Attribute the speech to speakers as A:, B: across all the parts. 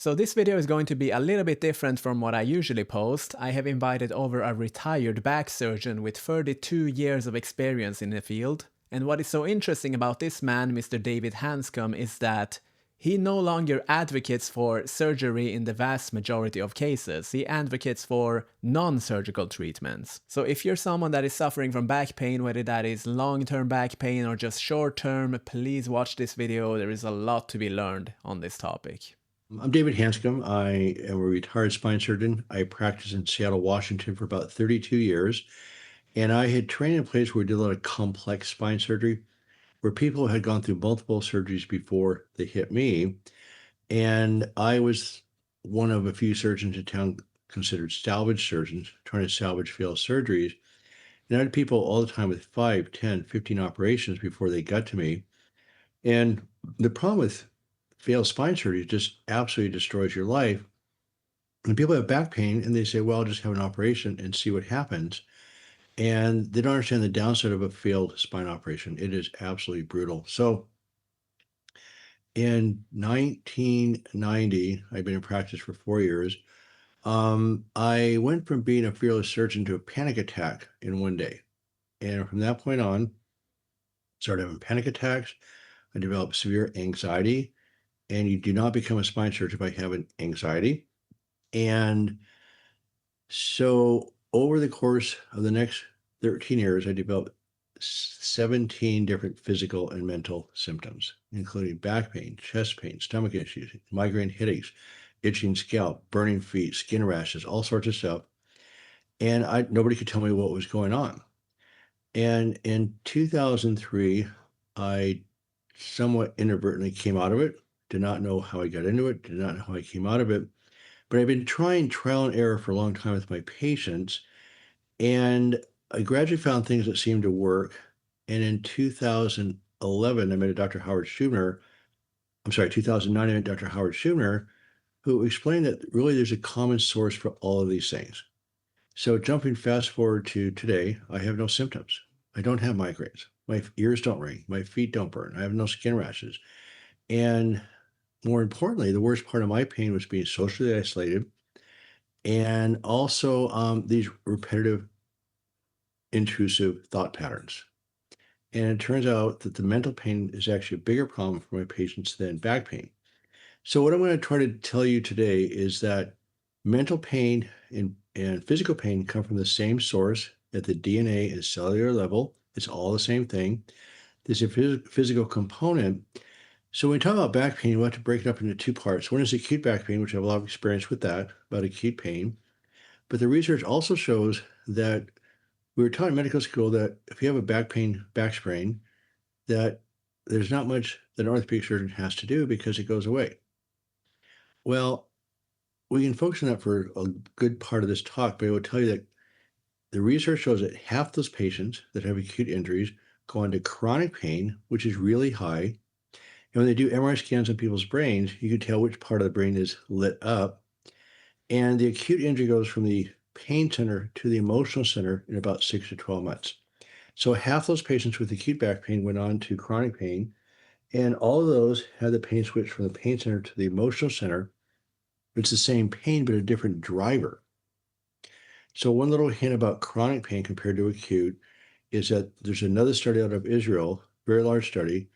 A: So this video is going to be a little bit different from what I usually post. I have invited over a retired back surgeon with 32 years of experience in the field. And what is so interesting about this man, Mr. David Hanscom, is that he no longer advocates for surgery in the vast majority of cases. He advocates for non-surgical treatments. So if you're someone that is suffering from back pain, whether that is long-term back pain or just short-term, please watch this video. There is a lot to be learned on this topic.
B: I'm David Hanscom. I am a retired spine surgeon. I practiced in Seattle, Washington for about 32 years. And I had trained in a place where we did a lot of complex spine surgery, where people had gone through multiple surgeries before they hit me. And I was one of a few surgeons in town considered salvage surgeons, trying to salvage failed surgeries. And I had people all the time with 5, 10, 15 operations before they got to me. And the problem with failed spine surgery just absolutely destroys your life. And people have back pain and they say, well, I'll just have an operation and see what happens. And they don't understand the downside of a failed spine operation. It is absolutely brutal. So in 1990, I've been in practice for 4 years. I went from being a fearless surgeon to a panic attack in one day. And from that point on, started having panic attacks. I developed severe anxiety. And you do not become a spine surgeon by having anxiety. And so over the course of the next 13 years, I developed 17 different physical and mental symptoms, including back pain, chest pain, stomach issues, migraine headaches, itching scalp, burning feet, skin rashes, all sorts of stuff. And nobody could tell me what was going on. And in 2003, I somewhat inadvertently came out of it, did not know how I got into it, did not know how I came out of it. But I've been trying trial and error for a long time with my patients, and I gradually found things that seemed to work. And in 2011, I met a Dr. Howard Schubner. I'm sorry, 2009, I met Dr. Howard Schubner, who explained that really there's a common source for all of these things. So jumping fast forward to today, I have no symptoms. I don't have migraines. My ears don't ring. My feet don't burn. I have no skin rashes. And more importantly, the worst part of my pain was being socially isolated and also these repetitive, intrusive thought patterns. And it turns out that the mental pain is actually a bigger problem for my patients than back pain. So, what I'm going to try to tell you today is that mental pain and physical pain come from the same source at the DNA and cellular level. It's all the same thing. There's a physical component. So when we talk about back pain, we have to break it up into two parts. One is acute back pain, which I have a lot of experience with that, about acute pain. But the research also shows that we were taught in medical school that if you have a back sprain, that there's not much that an orthopedic surgeon has to do because it goes away. Well, we can focus on that for a good part of this talk, but I will tell you that the research shows that half those patients that have acute injuries go on to chronic pain, which is really high. And when they do MRI scans on people's brains, you can tell which part of the brain is lit up. And the acute injury goes from the pain center to the emotional center in about 6 to 12 months. So half those patients with acute back pain went on to chronic pain, and all of those had the pain switch from the pain center to the emotional center. It's the same pain, but a different driver. So one little hint about chronic pain compared to acute is that there's another study out of Israel, very large study,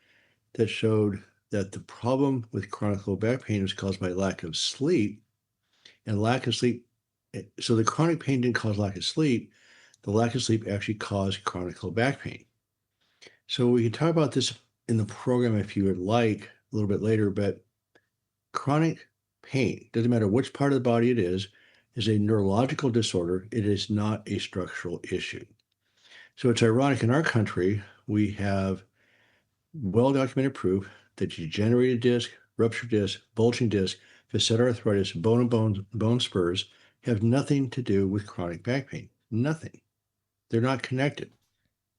B: that showed that the problem with chronic low back pain was caused by lack of sleep, and lack of sleep. So the chronic pain didn't cause lack of sleep. The lack of sleep actually caused chronic low back pain. So we can talk about this in the program if you would like a little bit later, but chronic pain, doesn't matter which part of the body it is a neurological disorder. It is not a structural issue. So it's ironic in our country, we have well-documented proof that degenerated disc, ruptured disc, bulging disc, facet arthritis, bone spurs have nothing to do with chronic back pain. Nothing. They're not connected.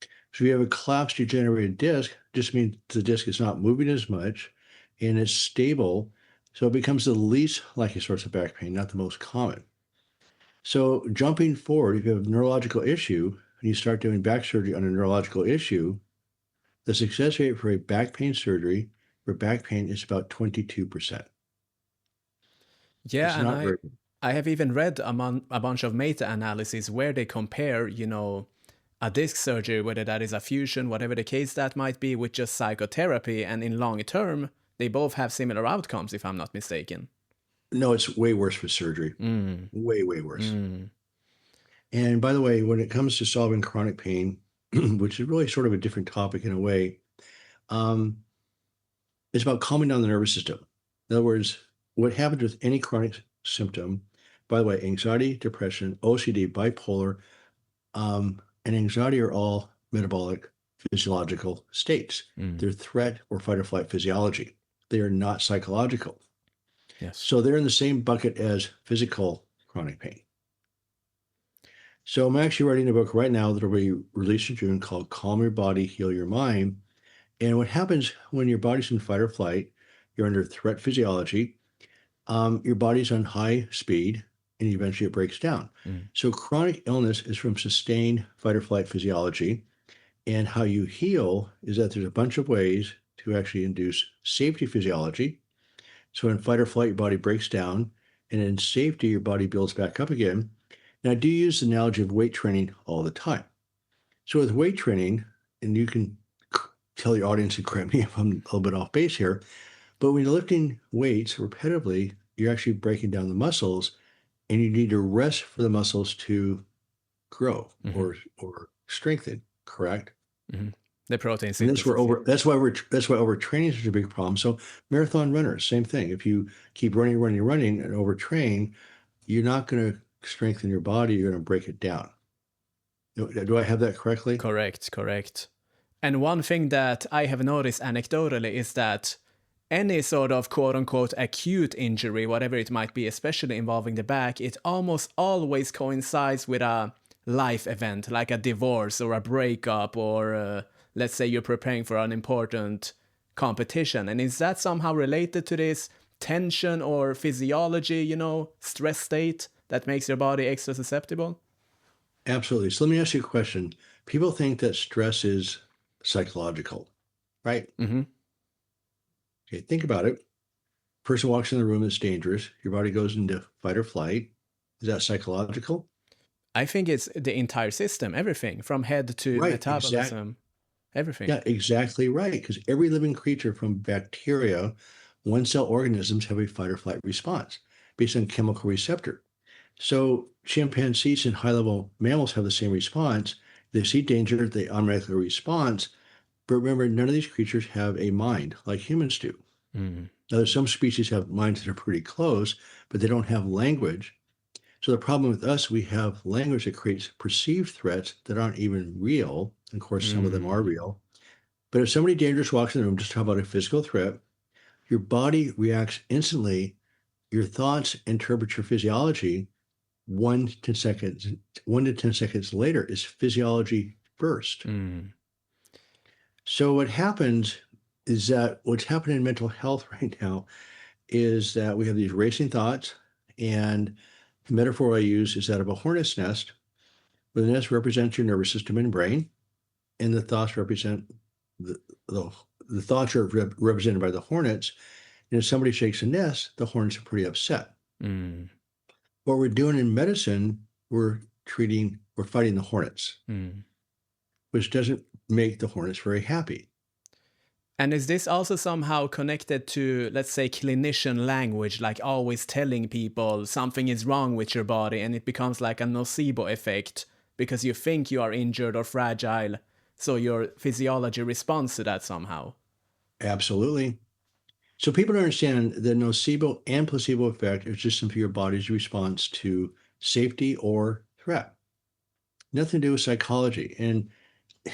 B: So if you have a collapsed degenerated disc, just means the disc is not moving as much and it's stable. So it becomes the least likely source of back pain, not the most common. So jumping forward, if you have a neurological issue and you start doing back surgery on a neurological issue, the success rate for a back pain surgery for back pain is about 22%. It's
A: Yeah, and
B: not
A: I
B: very.
A: I have even read a bunch of meta-analyses where they compare, a disc surgery, whether that is a fusion, whatever the case that might be, with just psychotherapy, and in long term, they both have similar outcomes, if I'm not mistaken.
B: No, it's way worse for surgery.
A: Mm,
B: Way, way worse.
A: mm,
B: And by the way, when it comes to solving chronic pain, which is really sort of a different topic in a way, um, it's about calming down the nervous system. In other words, what happens with any chronic symptom, by the way, anxiety, depression, OCD, bipolar, and anxiety are all metabolic physiological states.
A: mm.
B: They're threat or fight or flight physiology. They are not psychological.
A: Yes.
B: So they're in the same bucket as physical chronic pain. So I'm actually writing a book right now that will be released in June called Calm Your Body, Heal Your Mind. And what happens when your body's in fight or flight, you're under threat physiology, your body's on high speed, and eventually it breaks down.
A: Mm,
B: So chronic illness is from sustained fight or flight physiology. And how you heal is that there's a bunch of ways to actually induce safety physiology. So in fight or flight, your body breaks down, and in safety, your body builds back up again. Now, I do use the analogy of weight training all the time. So with weight training, and you can tell your audience and correct me if I'm a little bit off base here, but when you're lifting weights repetitively, you're actually breaking down the muscles, and you need to rest for the muscles to grow
A: mhm,
B: or strengthen. Correct?
A: mhm. The protein
B: And
A: synthesis, yeah.
B: that's why overtraining is such a big problem. So marathon runners, same thing. If you keep running, and overtrain, you're not going to strengthen your body. You're going to break it down. Do I have that correctly?
A: Correct, correct. And one thing that I have noticed anecdotally is that any sort of quote unquote acute injury, whatever it might be, especially involving the back, it almost always coincides with a life event, like a divorce or a breakup, or let's say you're preparing for an important competition. And is that somehow related to this tension or physiology, stress state that makes your body extra susceptible?
B: Absolutely. So let me ask you a question. People think that stress is psychological, right?
A: Mm-hmm.
B: Okay, think about it. Person walks in the room that's dangerous. Your body goes into fight or flight. Is that psychological?
A: I think it's the entire system, everything from head to
B: Right.
A: metabolism, everything.
B: Yeah, exactly right. Because every living creature from bacteria, one cell organisms have a fight or flight response based on chemical receptor. So chimpanzees and high level mammals have the same response. They see danger, they automatically respond. But remember, none of these creatures have a mind like humans do.
A: Mm,
B: Now, there's some species have minds that are pretty close, but they don't have language. So the problem with us, we have language that creates perceived threats that aren't even real. Of course, some of them are
A: mm,
B: real. But if somebody dangerous walks in the room, just talk about a physical threat, your body reacts instantly. Your thoughts interpret your physiology 1 to 10 seconds. 1 to 10 seconds later is physiology first.
A: mm,
B: So what happens is that what's happening in mental health right now is that we have these racing thoughts, and the metaphor I use is that of a hornet's nest, where the nest represents your nervous system and brain, and the thoughts represent the the, the thoughts are represented by the hornets. And if somebody shakes a nest, the hornets are pretty upset.
A: mm,
B: What we're doing in medicine, we're fighting the hornets,
A: mm.
B: which doesn't make the hornets very happy.
A: And is this also somehow connected to, let's say, clinician language, like always telling people something is wrong with your body, and it becomes like a nocebo effect because you think you are injured or fragile, so your physiology responds to that somehow?
B: Absolutely. So people don't understand the nocebo and placebo effect is just simply your body's response to safety or threat. Nothing to do with psychology. And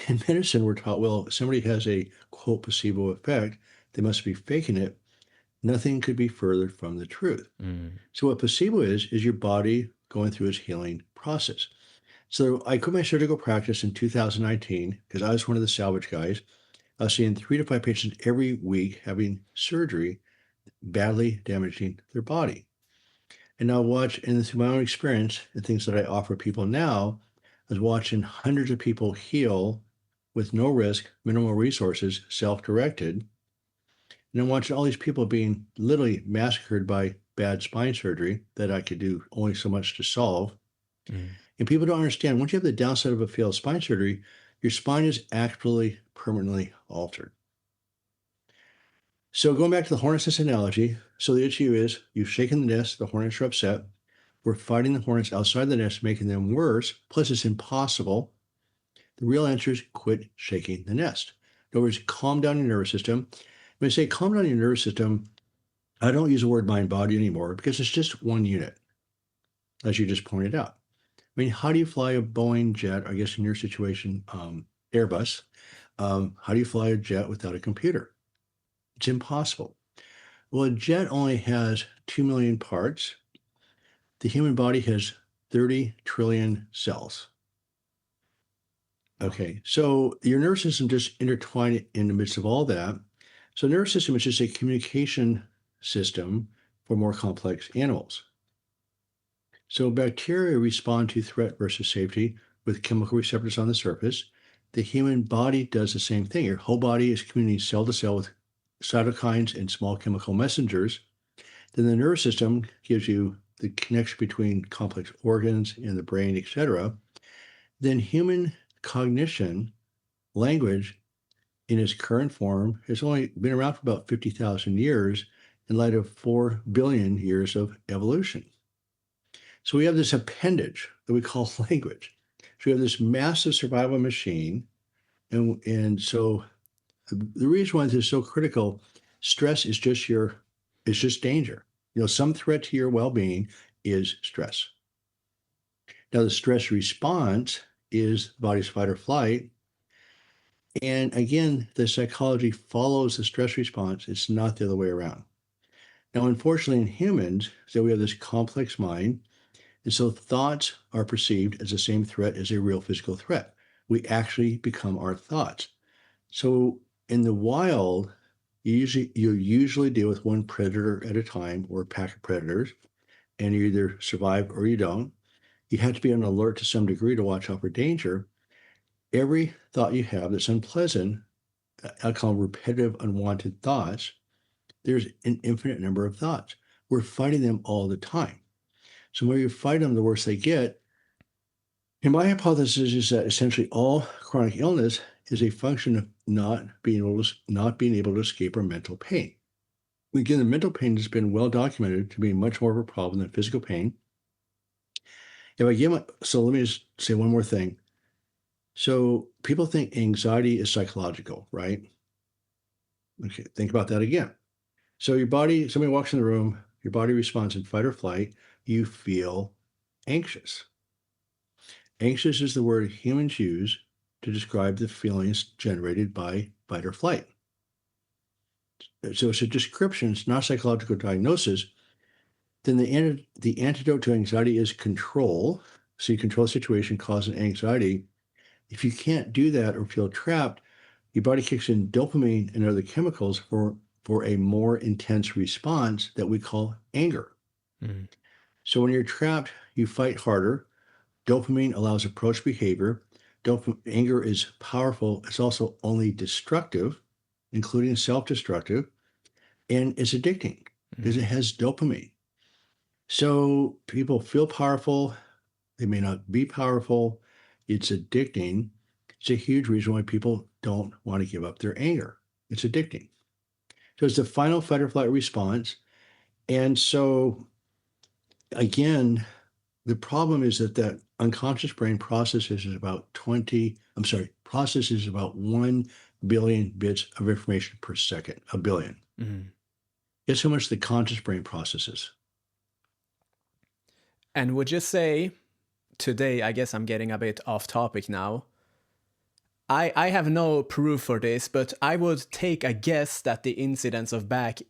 B: in medicine, we're taught, well, if somebody has a quote placebo effect, they must be faking it. Nothing could be further from the truth.
A: Mm,
B: So what placebo is your body going through its healing process. So I quit my surgical practice in 2019 because I was one of the salvage guys. I was seeing 3 to 5 patients every week having surgery, badly damaging their body. And now watch, and through my own experience and things that I offer people now, I was watching hundreds of people heal with no risk, minimal resources, self-directed. And I'm watching all these people being literally massacred by bad spine surgery that I could do only so much to solve.
A: Mm.
B: And people don't understand, once you have the downside of a failed spine surgery, your spine is actually permanently altered. So going back to the hornet's nest analogy, so the issue is you've shaken the nest, the hornets are upset. We're fighting the hornets outside the nest, making them worse. Plus, it's impossible. The real answer is quit shaking the nest. In other words, calm down your nervous system. When I say calm down your nervous system, I don't use the word mind body anymore because it's just one unit, as you just pointed out. I mean, how do you fly a Boeing jet? I guess in your situation, Airbus. How do you fly a jet without a computer? It's impossible. Well, a jet only has 2 million parts. The human body has 30 trillion cells. Okay, so your nervous system just intertwined in the midst of all that. So nervous system is just a communication system for more complex animals. So bacteria respond to threat versus safety with chemical receptors on the surface. The human body does the same thing. Your whole body is communicating cell to cell with cytokines and small chemical messengers. Then the nervous system gives you the connection between complex organs in the brain, etc. Then human cognition, language, in its current form has only been around for about 50,000 years in light of 4 billion years of evolution. So we have this appendage that we call language. So we have this massive survival machine. And so the reason why this is so critical, stress is just danger. Some threat to your well-being is stress. Now, the stress response is the body's fight or flight. And again, the psychology follows the stress response. It's not the other way around. Now, unfortunately, in humans, so we have this complex mind, and so thoughts are perceived as the same threat as a real physical threat. We actually become our thoughts. So in the wild, you usually deal with one predator at a time or a pack of predators, and you either survive or you don't. You have to be on alert to some degree to watch out for danger. Every thought you have that's unpleasant, I call them repetitive, unwanted thoughts, there's an infinite number of thoughts. We're fighting them all the time. So when you fight them, the worse they get. And my hypothesis is that essentially all chronic illness is a function of not being able to escape our mental pain. Again, the mental pain has been well documented to be much more of a problem than physical pain. So let me just say one more thing. So people think anxiety is psychological, right? Okay, think about that again. So somebody walks in the room, your body responds in fight or flight, you feel anxious. Anxious is the word humans use to describe the feelings generated by fight or flight. So it's a description, it's not a psychological diagnosis. Then the antidote to anxiety is control. So you control the situation causing anxiety. If you can't do that or feel trapped, your body kicks in dopamine and other chemicals for a more intense response that we call anger.
A: Mm.
B: So when you're trapped, you fight harder. Dopamine allows approach behavior. Anger is powerful. It's also only destructive, including self-destructive, and it's addicting because it has dopamine. So people feel powerful. They may not be powerful. It's addicting. It's a huge reason why people don't want to give up their anger. It's addicting. So it's the final fight or flight response. And so, again, the problem is that unconscious brain processes about 1 billion bits of information per second, a billion.
A: Mm.
B: Guess how much the conscious brain processes?
A: And would you say, today, I guess I'm getting a bit off topic now. I have no proof for this, but I would take a guess that the incidence of back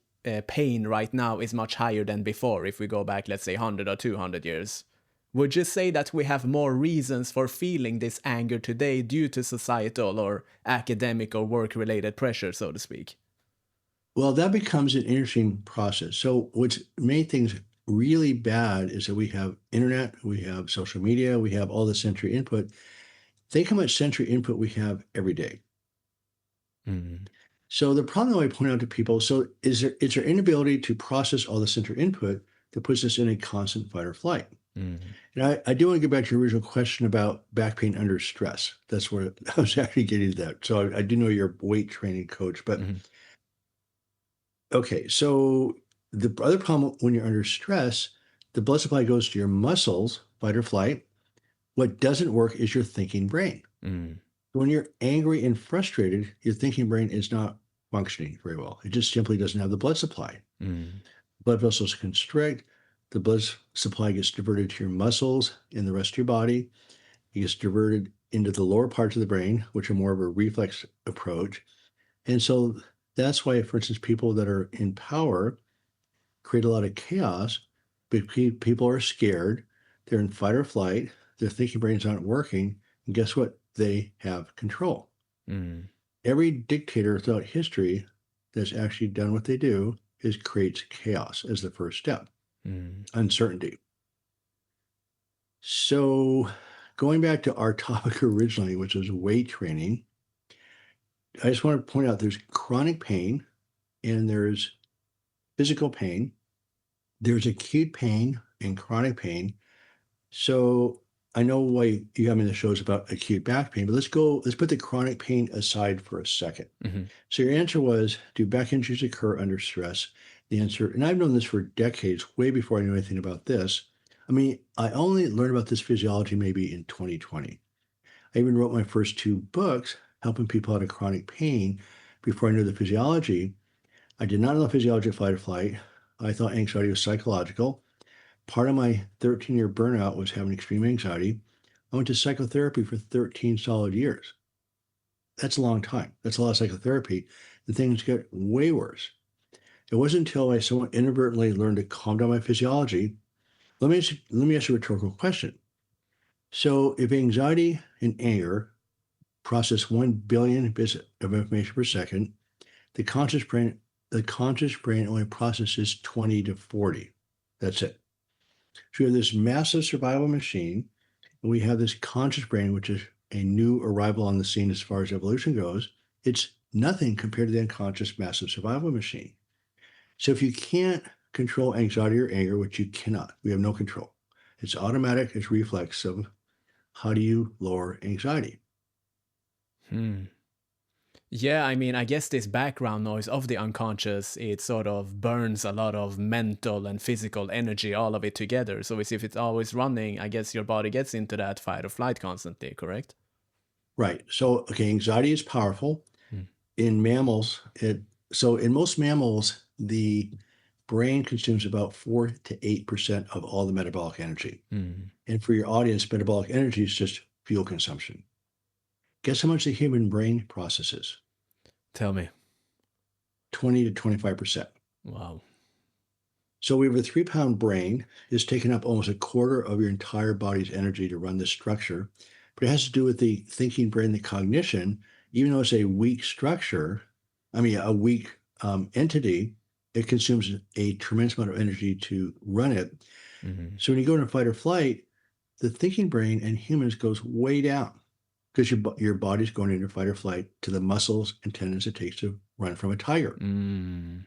A: pain right now is much higher than before if we go back, let's say, 100 or 200 years. Would you say that we have more reasons for feeling this anger today due to societal or academic or work-related pressure, so to speak?
B: Well, that becomes an interesting process. So what's made things really bad is that we have internet, we have social media, we have all the sensory input. Think how much sensory input we have every day.
A: Mm.
B: So the problem that I point out to people, so is there inability to process all the sensory input, that puts us in a constant fight or flight.
A: Mm.
B: And I do want to get back to your original question about back pain under stress. That's where I was actually getting to that. So I do know you're a weight training coach, but
A: Mhm.
B: okay. So the other problem when you're under stress, the blood supply goes to your muscles, fight or flight. What doesn't work is your thinking brain.
A: Mm.
B: When you're angry and frustrated, your thinking brain is not functioning very well. It just simply doesn't have the blood supply.
A: Mm.
B: Blood vessels constrict, the blood supply gets diverted to your muscles and the rest of your body. It gets diverted into the lower parts of the brain, which are more of a reflex approach. And so that's why, for instance, people that are in power create a lot of chaos because people are scared. They're in fight or flight. Their thinking brains aren't working. And guess what? They have control.
A: Mm.
B: Every dictator throughout history that's actually done what they do is creates chaos as the first step,
A: Mm.
B: uncertainty. So going back to our topic originally, which was weight training, I just want to point out there's chronic pain and there's physical pain. There's acute pain and chronic pain. So I know why you have me in the shows about acute back pain, but let's put the chronic pain aside for a second.
A: Mhm.
B: So your answer was, do back injuries occur under stress? The answer, and I've known this for decades, way before I knew anything about this. I mean, I only learned about this physiology maybe in 2020. I even wrote my first two books helping people out of chronic pain before I knew the physiology. I did not know the physiology of fight or flight. I thought anxiety was psychological. Part of my 13-year burnout was having extreme anxiety. I went to psychotherapy for 13 solid years. That's a long time. That's a lot of psychotherapy. And things get way worse. It wasn't until I somewhat inadvertently learned to calm down my physiology. Let me ask you a rhetorical question. So, if anxiety and anger process 1 billion bits of information per second, the conscious brain, the conscious brain only processes 20 to 40. That's it. So we have this massive survival machine, and we have this conscious brain, which is a new arrival on the scene as far as evolution goes. It's nothing compared to the unconscious massive survival machine. So if you can't control anxiety or anger, which you cannot, we have no control. It's automatic, it's reflex of how do you lower anxiety?
A: Hmm. Yeah, I mean, I guess this background noise of the unconscious, it sort of burns a lot of mental and physical energy, all of it together. So if it's always running, I guess your body gets into that fight or flight constantly, correct?
B: Right. So, okay, anxiety is powerful.
A: Mm.
B: In mammals, so in most mammals, the brain consumes about 4 to 8% of all the metabolic energy.
A: Mm.
B: And for your audience, metabolic energy is just fuel consumption. Guess how much the human brain processes?
A: Tell me.
B: 20 to 25%.
A: Wow.
B: So we have a 3 pound brain. It's taken up almost a quarter of your entire body's energy to run this structure. But it has to do with the thinking brain, the cognition. Even though it's a weak structure, I mean, a weak entity, it consumes a tremendous amount of energy to run it.
A: Mm.
B: So when you go into fight or flight, the thinking brain in humans goes way down because your body's going into fight or flight to the muscles and tendons it takes to run from a tiger.
A: Mm.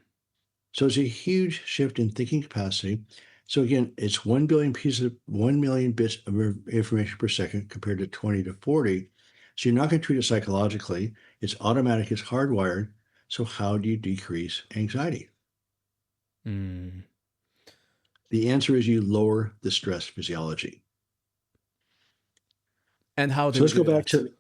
B: So it's a huge shift in thinking capacity. So again, it's 1 billion pieces, 1 million bits of information per second compared to 20 to 40. So you're not going to treat it psychologically. It's automatic, it's hardwired. So how do you decrease anxiety?
A: Mm.
B: The answer is you lower the stress physiology.
A: And how do
B: So
A: we
B: let's go
A: do
B: back
A: that?
B: to,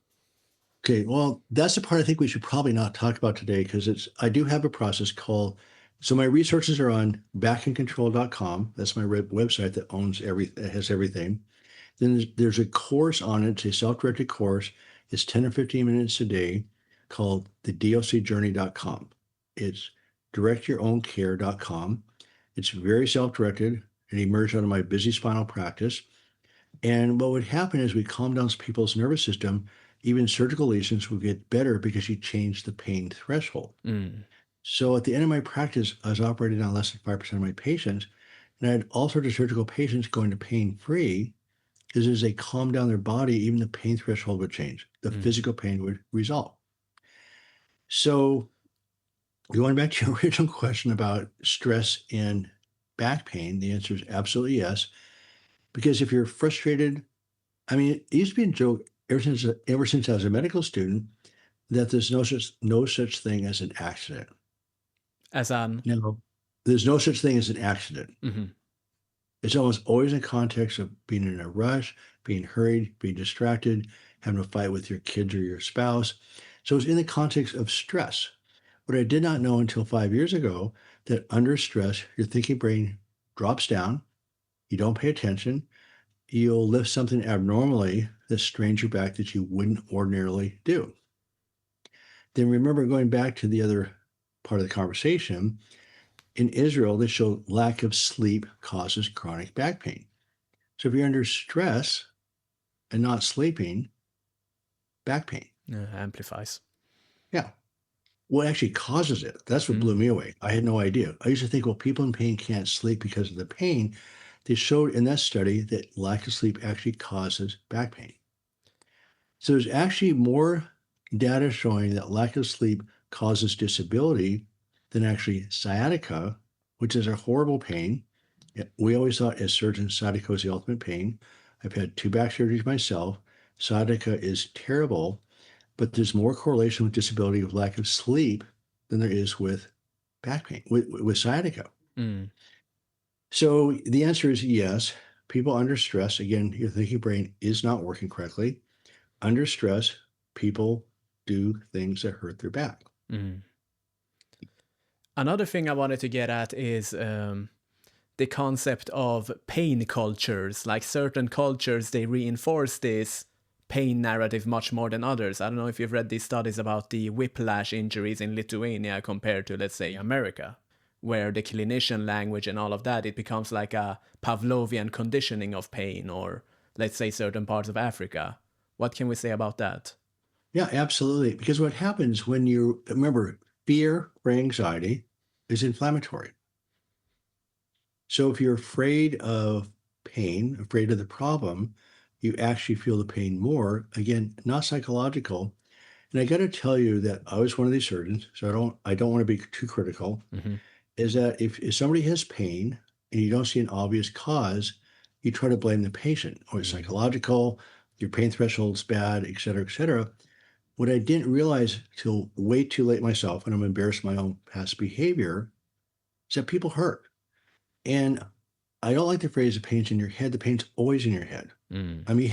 B: okay, well, that's the part I think we should probably not talk about today because I do have a process called, so my resources are on backandcontrol.com. That's my website that that has everything. Then there's a course on it. It's a self-directed course. It's 10 or 15 minutes a day called the docjourney.com. It's directyourown.care.com. It's very self-directed. It emerged out of my busy spinal practice. And what would happen is we calm down people's nervous system. Even surgical lesions will get better because you change the pain threshold.
A: Mm.
B: So at the end of my practice, I was operating on less than 5% of my patients. And I had all sorts of surgical patients going to pain-free is as they calm down their body, even the pain threshold would change. The
A: Mm.
B: physical pain would resolve. So going back to your original question about stress and back pain? The answer is absolutely yes. Because if you're frustrated, I mean, it used to be a joke ever since I was a medical student that there's no such thing as an accident.
A: As an.
B: No, there's no such thing as an accident.
A: Mhm.
B: It's almost always in context of being in a rush, being hurried, being distracted, having a fight with your kids or your spouse. So it's in the context of stress. What I did not know until 5 years ago that under stress, your thinking brain drops down, you don't pay attention, you'll lift something abnormally that strains your back that you wouldn't ordinarily do. Then remember going back to the other part of the conversation, in Israel, they show lack of sleep causes chronic back pain. So if you're under stress and not sleeping, back pain.
A: Yeah, amplifies.
B: Yeah. What actually causes it? That's what blew
A: Mm.
B: me away. I had no idea. I used to think, well, people in pain can't sleep because of the pain. They showed in that study that lack of sleep actually causes back pain. So there's actually more data showing that lack of sleep causes disability than actually sciatica, which is a horrible pain. We always thought as surgeons, sciatica was the ultimate pain. I've had 2 back surgeries myself. Sciatica is terrible, but there's more correlation with disability with lack of sleep than there is with back pain, with sciatica.
A: Mm.
B: So the answer is yes. People under stress, again, your thinking brain is not working correctly. Under stress, people do things that hurt their back.
A: Mm. Another thing I wanted to get at is the concept of pain cultures. Like certain cultures, they reinforce this pain narrative much more than others. I don't know if you've read these studies about the whiplash injuries in Lithuania compared to, let's say, America, where the clinician language and all of that, it becomes like a Pavlovian conditioning of pain, or let's say certain parts of Africa. What can we say about that?
B: Yeah, absolutely. Because what happens when you remember, fear or anxiety is inflammatory. So if you're afraid of pain, afraid of the problem, you actually feel the pain more. Again, not psychological. And I got to tell you that I was one of these surgeons, so I don't want to be too critical.
A: Mm-hmm.
B: Is that if somebody has pain and you don't see an obvious cause, you try to blame the patient or it's
A: Mm.
B: psychological, your pain threshold's bad, et cetera, et cetera. What I didn't realize till way too late myself, and I'm embarrassed of my own past behavior, is that people hurt. And I don't like the phrase the pain's in your head. The pain's always in your head.
A: Mm.
B: I mean,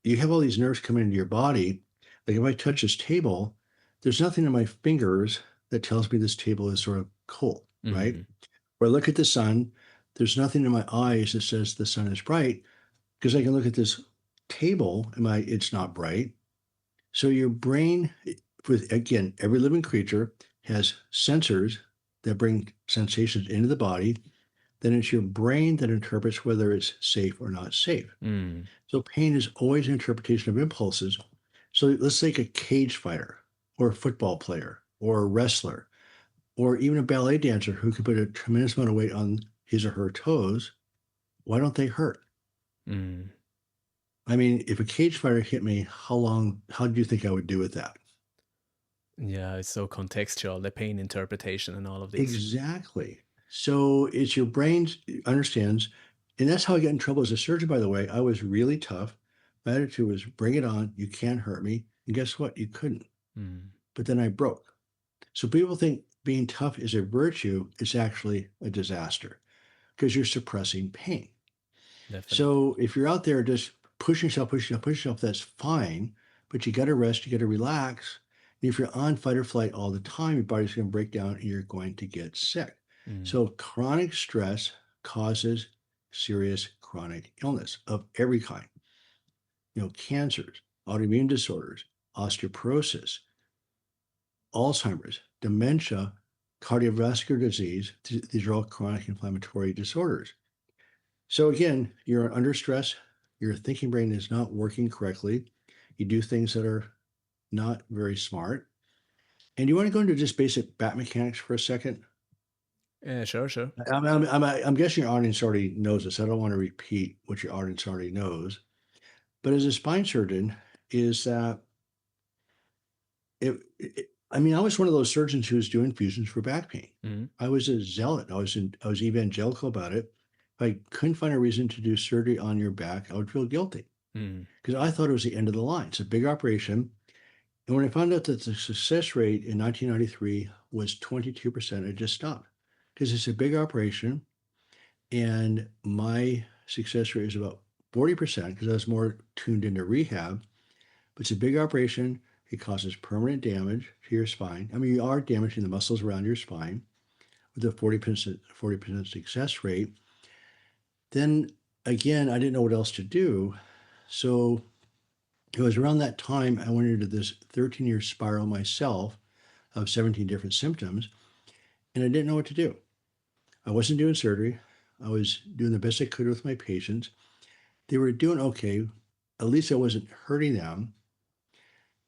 B: you have all these nerves coming into your body. Like if I touch this table, there's nothing in my fingers that tells me this table is sort of cold, right?
A: Mm.
B: Or I look at the sun, there's nothing in my eyes that says the sun is bright because I can look at this table and it's not bright. So your brain, with again, every living creature has sensors that bring sensations into the body. Then it's your brain that interprets whether it's safe or not safe.
A: Mm.
B: So pain is always an interpretation of impulses. So let's take a cage fighter or a football player or a wrestler or even a ballet dancer who can put a tremendous amount of weight on his or her toes. Why don't they hurt?
A: Mm.
B: I mean, if a cage fighter hit me, how do you think I would do with that?
A: Yeah, it's so contextual, the pain interpretation and all of these.
B: Exactly. So it's your brain understands, and that's how I got in trouble as a surgeon, by the way. I was really tough. My attitude was bring it on. You can't hurt me. And guess what? You couldn't.
A: Mm.
B: But then I broke. So people think being tough is a virtue. It's actually a disaster because you're suppressing pain.
A: Definitely.
B: So if you're out there just pushing yourself, that's fine. But you got to rest, you got to relax. And if you're on fight or flight all the time, your body's going to break down and you're going to get sick.
A: Mm.
B: So chronic stress causes serious chronic illness of every kind. Cancers, autoimmune disorders, osteoporosis, Alzheimer's, dementia, cardiovascular disease. These are all chronic inflammatory disorders. So again, you're under stress, your thinking brain is not working correctly. You do things that are not very smart. And you want to go into just basic bat mechanics for a second?
A: Yeah, sure, sure.
B: I'm guessing your audience already knows this. I don't want to repeat what your audience already knows. But as a spine surgeon, is that it, I mean, I was one of those surgeons who was doing fusions for back pain.
A: Mm,
B: I was a zealot. I was evangelical about it. If I couldn't find a reason to do surgery on your back, I would feel guilty
A: mm,
B: because I thought it was the end of the line. It's a big operation. And when I found out that the success rate in 1993 was 22%, I just stopped because it's a big operation. And my success rate is about 40% because I was more tuned into rehab. But it's a big operation. It causes permanent damage to your spine. I mean, you are damaging the muscles around your spine with a 40% success rate. Then again, I didn't know what else to do. So it was around that time I went into this 13-year spiral myself of 17 different symptoms, and I didn't know what to do. I wasn't doing surgery. I was doing the best I could with my patients. They were doing okay. At least I wasn't hurting them.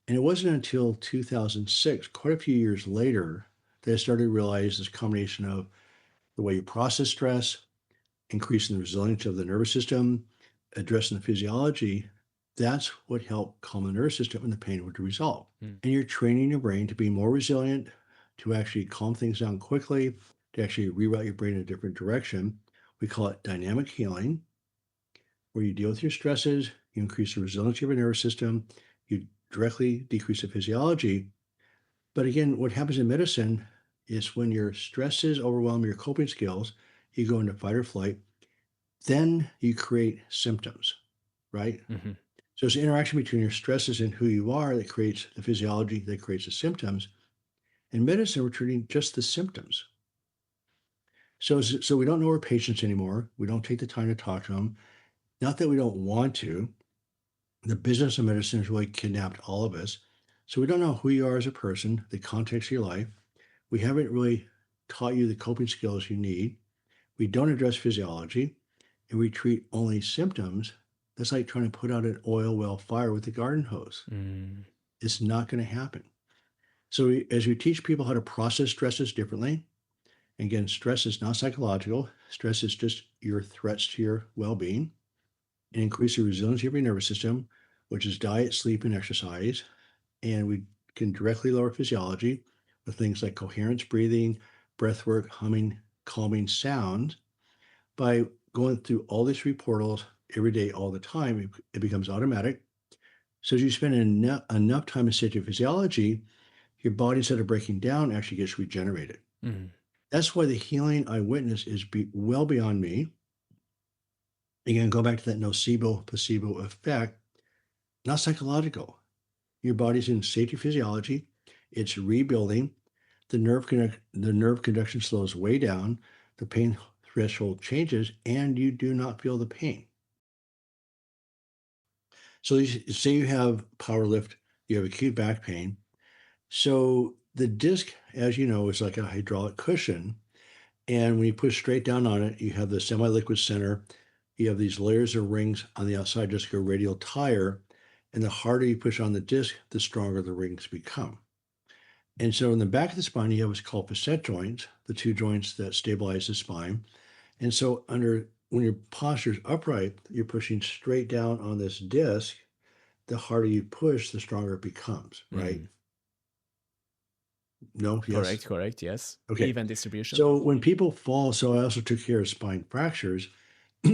B: And it wasn't until 2006, quite a few years later, that I started to realize this combination of the way you process stress, increasing the resilience of the nervous system, addressing the physiology. That's what helped calm the nervous system and the pain would resolve.
A: mm,
B: And you're training your brain to be more resilient, to actually calm things down quickly, to actually reroute your brain in a different direction. We call it dynamic healing, where you deal with your stresses, you increase the resiliency of your nervous system, you directly decrease the physiology. But again, what happens in medicine is when your stresses overwhelm your coping skills, you go into fight or flight, then you create symptoms, right?
A: mhm,
B: So it's the interaction between your stresses and who you are that creates the physiology, that creates the symptoms. In medicine, we're treating just the symptoms. So we don't know our patients anymore. We don't take the time to talk to them. Not that we don't want to. The business of medicine has really kidnapped all of us. So we don't know who you are as a person, the context of your life. We haven't really taught you the coping skills you need. We don't address physiology, and we treat only symptoms. That's like trying to put out an oil well fire with a garden hose.
A: mm,
B: It's not going to happen. So as we teach people how to process stresses differently, again, stress is not psychological. Stress is just your threats to your well-being, and increase the resiliency of your nervous system, which is diet, sleep, and exercise. And we can directly lower physiology with things like coherence breathing, breath work, humming, calming sound. By going through all these three portals every day, all the time, it becomes automatic. So as you spend enough time in state of physiology, your body, instead of breaking down, actually gets regenerated.
A: mm,
B: That's why the healing I witness is well beyond me. Again, go back to that nocebo placebo effect, not psychological. Your body's in safety physiology. It's rebuilding. The nerve conduction slows way down. The pain threshold changes, and you do not feel the pain. So say you have power lift, you have acute back pain. So the disc, as you know, is like a hydraulic cushion. And when you push straight down on it, you have the semi-liquid center. You have these layers of rings on the outside, just like a radial tire. And the harder you push on the disc, the stronger the rings become. And so in the back of the spine, you have what's called facet joints, the two joints that stabilize the spine. And so when your posture is upright, you're pushing straight down on this disc. The harder you push, the stronger it becomes, right?
A: mm.
B: No, yes.
A: Correct, correct, yes.
B: Okay.
A: Even distribution.
B: So when people fall, so I also took care of spine fractures.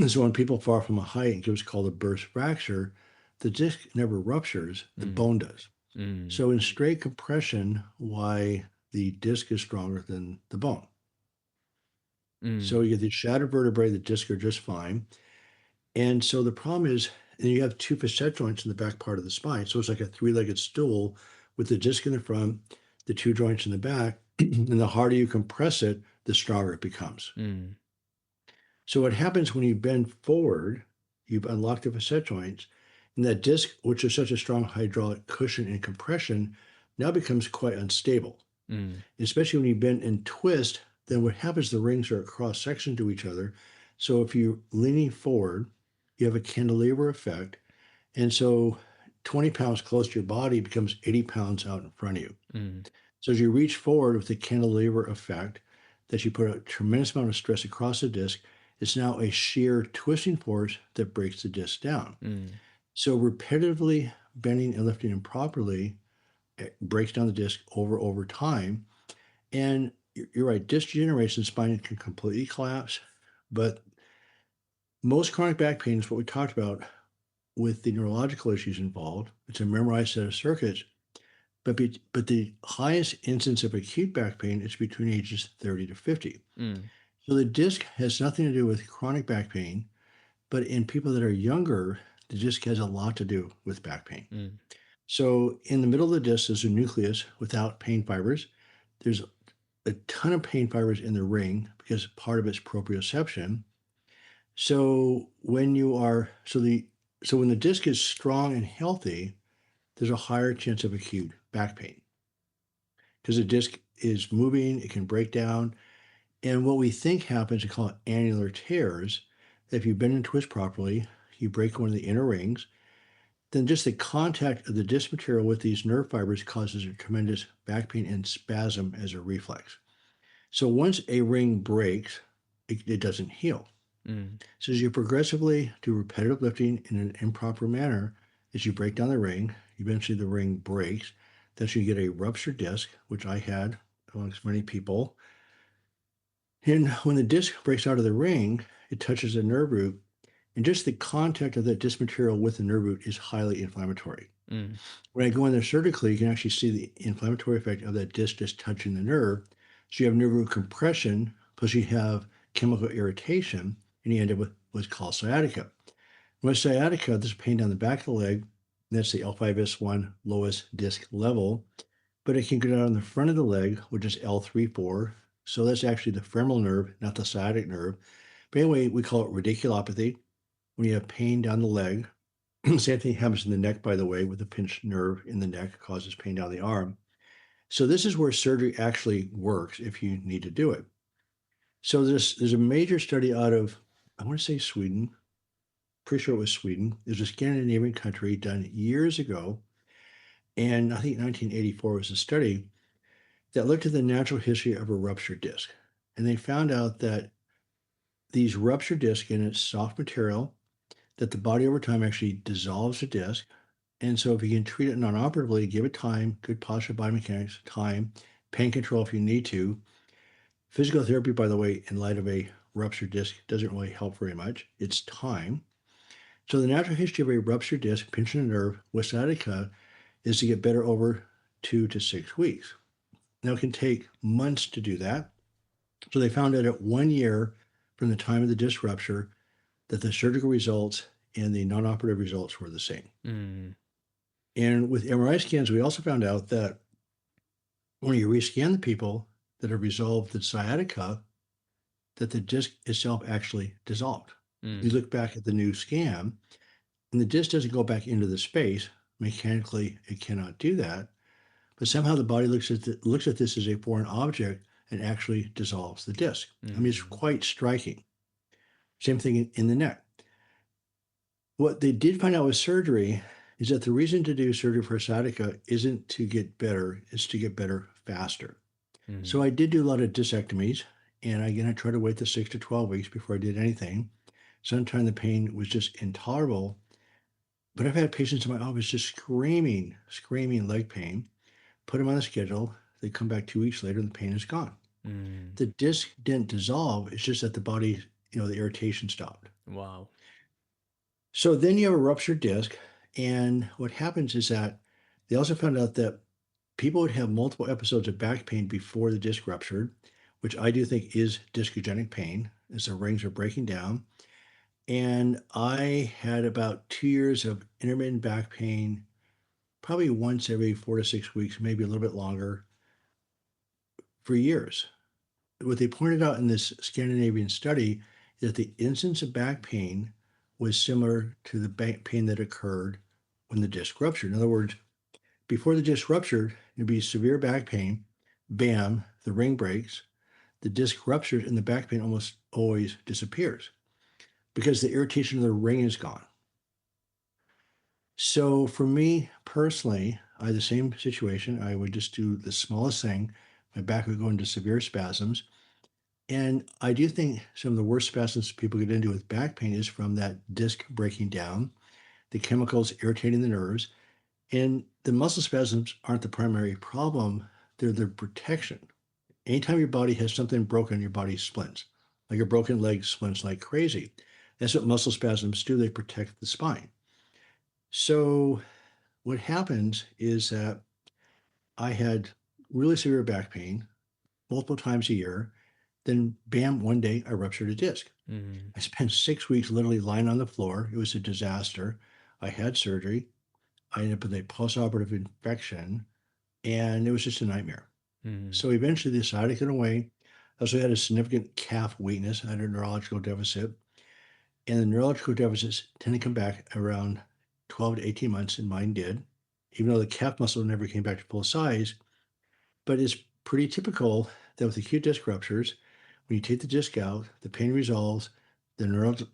B: So when people fall from a height and get what's called a burst fracture, the disc never ruptures, the
A: Mm,
B: bone does.
A: mm,
B: So in straight compression, why the disc is stronger than the bone.
A: mm,
B: So you get the shattered vertebrae, the disc are just fine. And so the problem is, and you have two facet joints in the back part of the spine. So it's like a three-legged stool with the disc in the front, the two joints in the back. And the harder you compress it, the stronger it becomes.
A: mm,
B: So what happens when you bend forward, you've unlocked the facet joints, and that disc, which is such a strong hydraulic cushion and compression, now becomes quite unstable.
A: mm,
B: Especially when you bend and twist, then what happens, the rings are cross section to each other. So if you're leaning forward, you have a cantilever effect. And so 20 pounds close to your body becomes 80 pounds out in front of you.
A: mm,
B: So as you reach forward with the cantilever effect, that you put a tremendous amount of stress across the disc, it's now a shear twisting force that breaks the disc down.
A: mm,
B: So repetitively bending and lifting improperly It breaks down the disc over time. And you're right, disc degeneration spine can completely collapse. But most chronic back pain is what we talked about with the neurological issues involved. It's a memorized set of circuits. But the highest instance of acute back pain is between ages 30 to 50.
A: Mm.
B: So the disc has nothing to do with chronic back pain, but in people that are younger, the disc has a lot to do with back pain.
A: Mm.
B: So in the middle of the disc is a nucleus without pain fibers. There's a ton of pain fibers in the ring because part of it's proprioception. So when you are so when the disc is strong and healthy, there's a higher chance of acute back pain because the disc is moving, it can break down. And what we think happens, we call it annular tears. If you bend and twist properly, you break one of the inner rings, then just the contact of the disc material with these nerve fibers causes a tremendous back pain and spasm as a reflex. So once a ring breaks, it doesn't heal.
A: Mm.
B: So as you progressively do repetitive lifting in an improper manner, as you break down the ring, eventually the ring breaks. That's you get a ruptured disc, which I had amongst many people. And when the disc breaks out of the ring, it touches the nerve root, and just the contact of that disc material with the nerve root is highly inflammatory.
A: Mm.
B: When I go in there surgically, you can actually see the inflammatory effect of that disc just touching the nerve. So you have nerve root compression, plus you have chemical irritation, and you end up with what's called sciatica. With sciatica, this is pain down the back of the leg. And that's the L5S1 lowest disc level, but it can go down the front of the leg, which is L3-4. So that's actually the femoral nerve, not the sciatic nerve. But anyway, we call it radiculopathy. When you have pain down the leg, same thing happens in the neck, by the way, with the pinched nerve in the neck causes pain down the arm. So this is where surgery actually works if you need to do it. So there's a major study out of, I want to say Sweden, pretty sure it was Sweden. There's a Scandinavian country done years ago, and I think 1984 was a study that looked at the natural history of a ruptured disc. And they found out that these ruptured discs in its soft material, that the body over time actually dissolves the disc. And so if you can treat it non-operatively, give it time, good positive biomechanics, time, pain control if you need to. Physical therapy, by the way, in light of a ruptured disc doesn't really help very much. It's time. So the natural history of a ruptured disc, pinching a nerve with sciatica is to get better over 2 to 6 weeks. Now it can take months to do that. So they found out at 1 year from the time of the disc rupture that the surgical results and the non-operative results were the same.
A: Mm.
B: And with MRI scans, we also found out that when you rescan the people that have resolved the sciatica, that the disc itself actually dissolved. You
A: Mm.
B: look back at the new scan, and the disc doesn't go back into the space. Mechanically, it cannot do that. But somehow the body looks at this as a foreign object and actually dissolves the disc. I mean, it's
A: Mm.
B: quite striking. Same thing in the neck. What they did find out with surgery is that the reason to do surgery for sciatica isn't to get better, it's to get better faster. So
A: Mm.
B: I did do a lot of disectomies, and again, I tried to wait the 6 to 12 weeks before I did anything. Sometimes the pain was just intolerable, but I've had patients in my office just screaming leg pain. Put them on the schedule. They come back 2 weeks later, and the pain is gone.
A: Mm.
B: The disc didn't dissolve. It's just that the body, the irritation stopped.
A: Wow.
B: So then you have a ruptured disc. And what happens is that they also found out that people would have multiple episodes of back pain before the disc ruptured, which I do think is discogenic pain as the rings are breaking down. And I had about 2 years of intermittent back pain, probably once every 4 to 6 weeks, maybe a little bit longer, for years. What they pointed out in this Scandinavian study is that the incidence of back pain was similar to the back pain that occurred when the disc ruptured. In other words, before the disc ruptured, it'd be severe back pain. Bam, the ring breaks. The disc ruptures and the back pain almost always disappears because the irritation of the ring is gone. So for me personally, I had the same situation. I would just do the smallest thing. My back would go into severe spasms. And I do think some of the worst spasms people get into with back pain is from that disc breaking down, the chemicals irritating the nerves. And the muscle spasms aren't the primary problem, they're the protection. Anytime your body has something broken, your body splints. Like a broken leg splints like crazy. That's what muscle spasms do. They protect the spine. So what happens is that I had really severe back pain multiple times a year. Then, bam, one day I ruptured a disc.
A: Mm,
B: I spent 6 weeks literally lying on the floor. It was a disaster. I had surgery. I ended up with a postoperative infection, and it was just a nightmare.
A: mm,
B: So eventually the sciatica went away. I also had a significant calf weakness. I had a neurological deficit. And the neurological deficits tend to come back around 12 to 18 months, and mine did, even though the calf muscle never came back to full size. But it's pretty typical that with acute disc ruptures, when you take the disc out, the pain resolves, the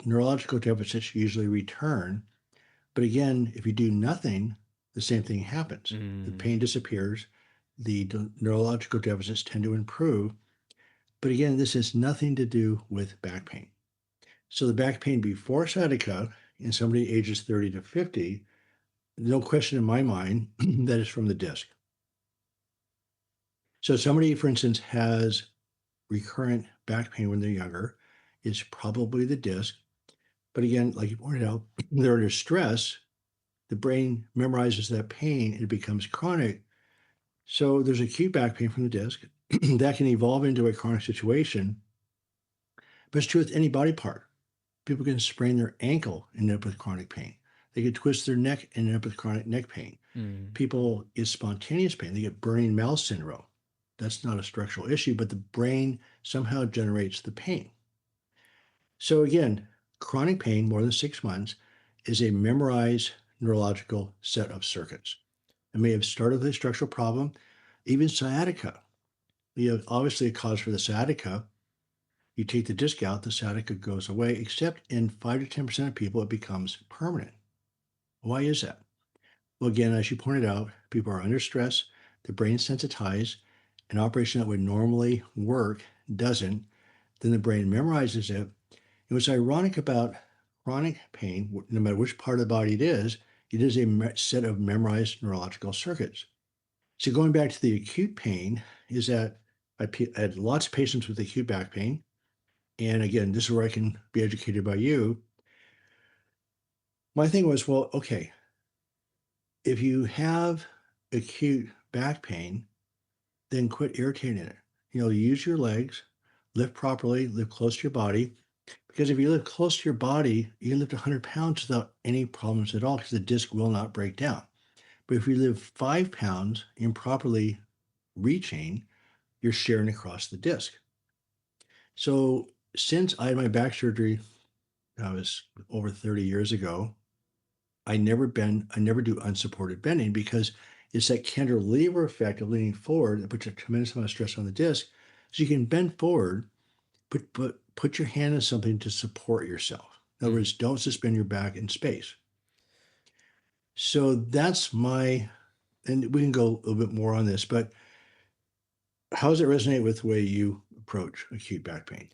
B: neurological deficits usually return. But again, if you do nothing, the same thing happens. The
A: mm,
B: pain disappears, the neurological deficits tend to improve. But again, this has nothing to do with back pain. So the back pain before sciatica in somebody ages 30 to 50, no question in my mind that is from the disc. So somebody, for instance, has recurrent back pain when they're younger, it's probably the disc. But again, like you pointed out, they're under stress, the brain memorizes that pain and it becomes chronic. So there's acute back pain from the disc that can evolve into a chronic situation. But it's true with any body part. People can sprain their ankle and end up with chronic pain. They can twist their neck and end up with chronic neck pain.
A: mm.
B: People get spontaneous pain. They get burning mouth syndrome. That's not a structural issue, but the brain somehow generates the pain. So again, chronic pain more than 6 months is a memorized neurological set of circuits. It may have started with a structural problem, even sciatica. You have obviously a cause for the sciatica. You take the disc out, the sciatica goes away, except in 5 to 10% of people, it becomes permanent. Why is that? Well, again, as you pointed out, people are under stress, the brain sensitized, an operation that would normally work doesn't. Then the brain memorizes it. And what's ironic about chronic pain, no matter which part of the body it is a set of memorized neurological circuits. So going back to the acute pain, is that I had lots of patients with acute back pain. And again, this is where I can be educated by you. My thing was, well, okay, if you have acute back pain, then quit irritating it. Use your legs, lift properly, live close to your body. Because if you live close to your body, you can lift 100 pounds without any problems at all because the disc will not break down. But if you live 5 pounds improperly reaching, you're sharing across the disc. So since I had my back surgery, that was over 30 years ago, I never do unsupported bending because it's that cantilever effect of leaning forward that puts a tremendous amount of stress on the disc. So you can bend forward, but put your hand on something to support yourself. In other
A: Mm.
B: words, don't suspend your back in space. So that's and we can go a little bit more on this, but how does it resonate with the way you approach acute back pain?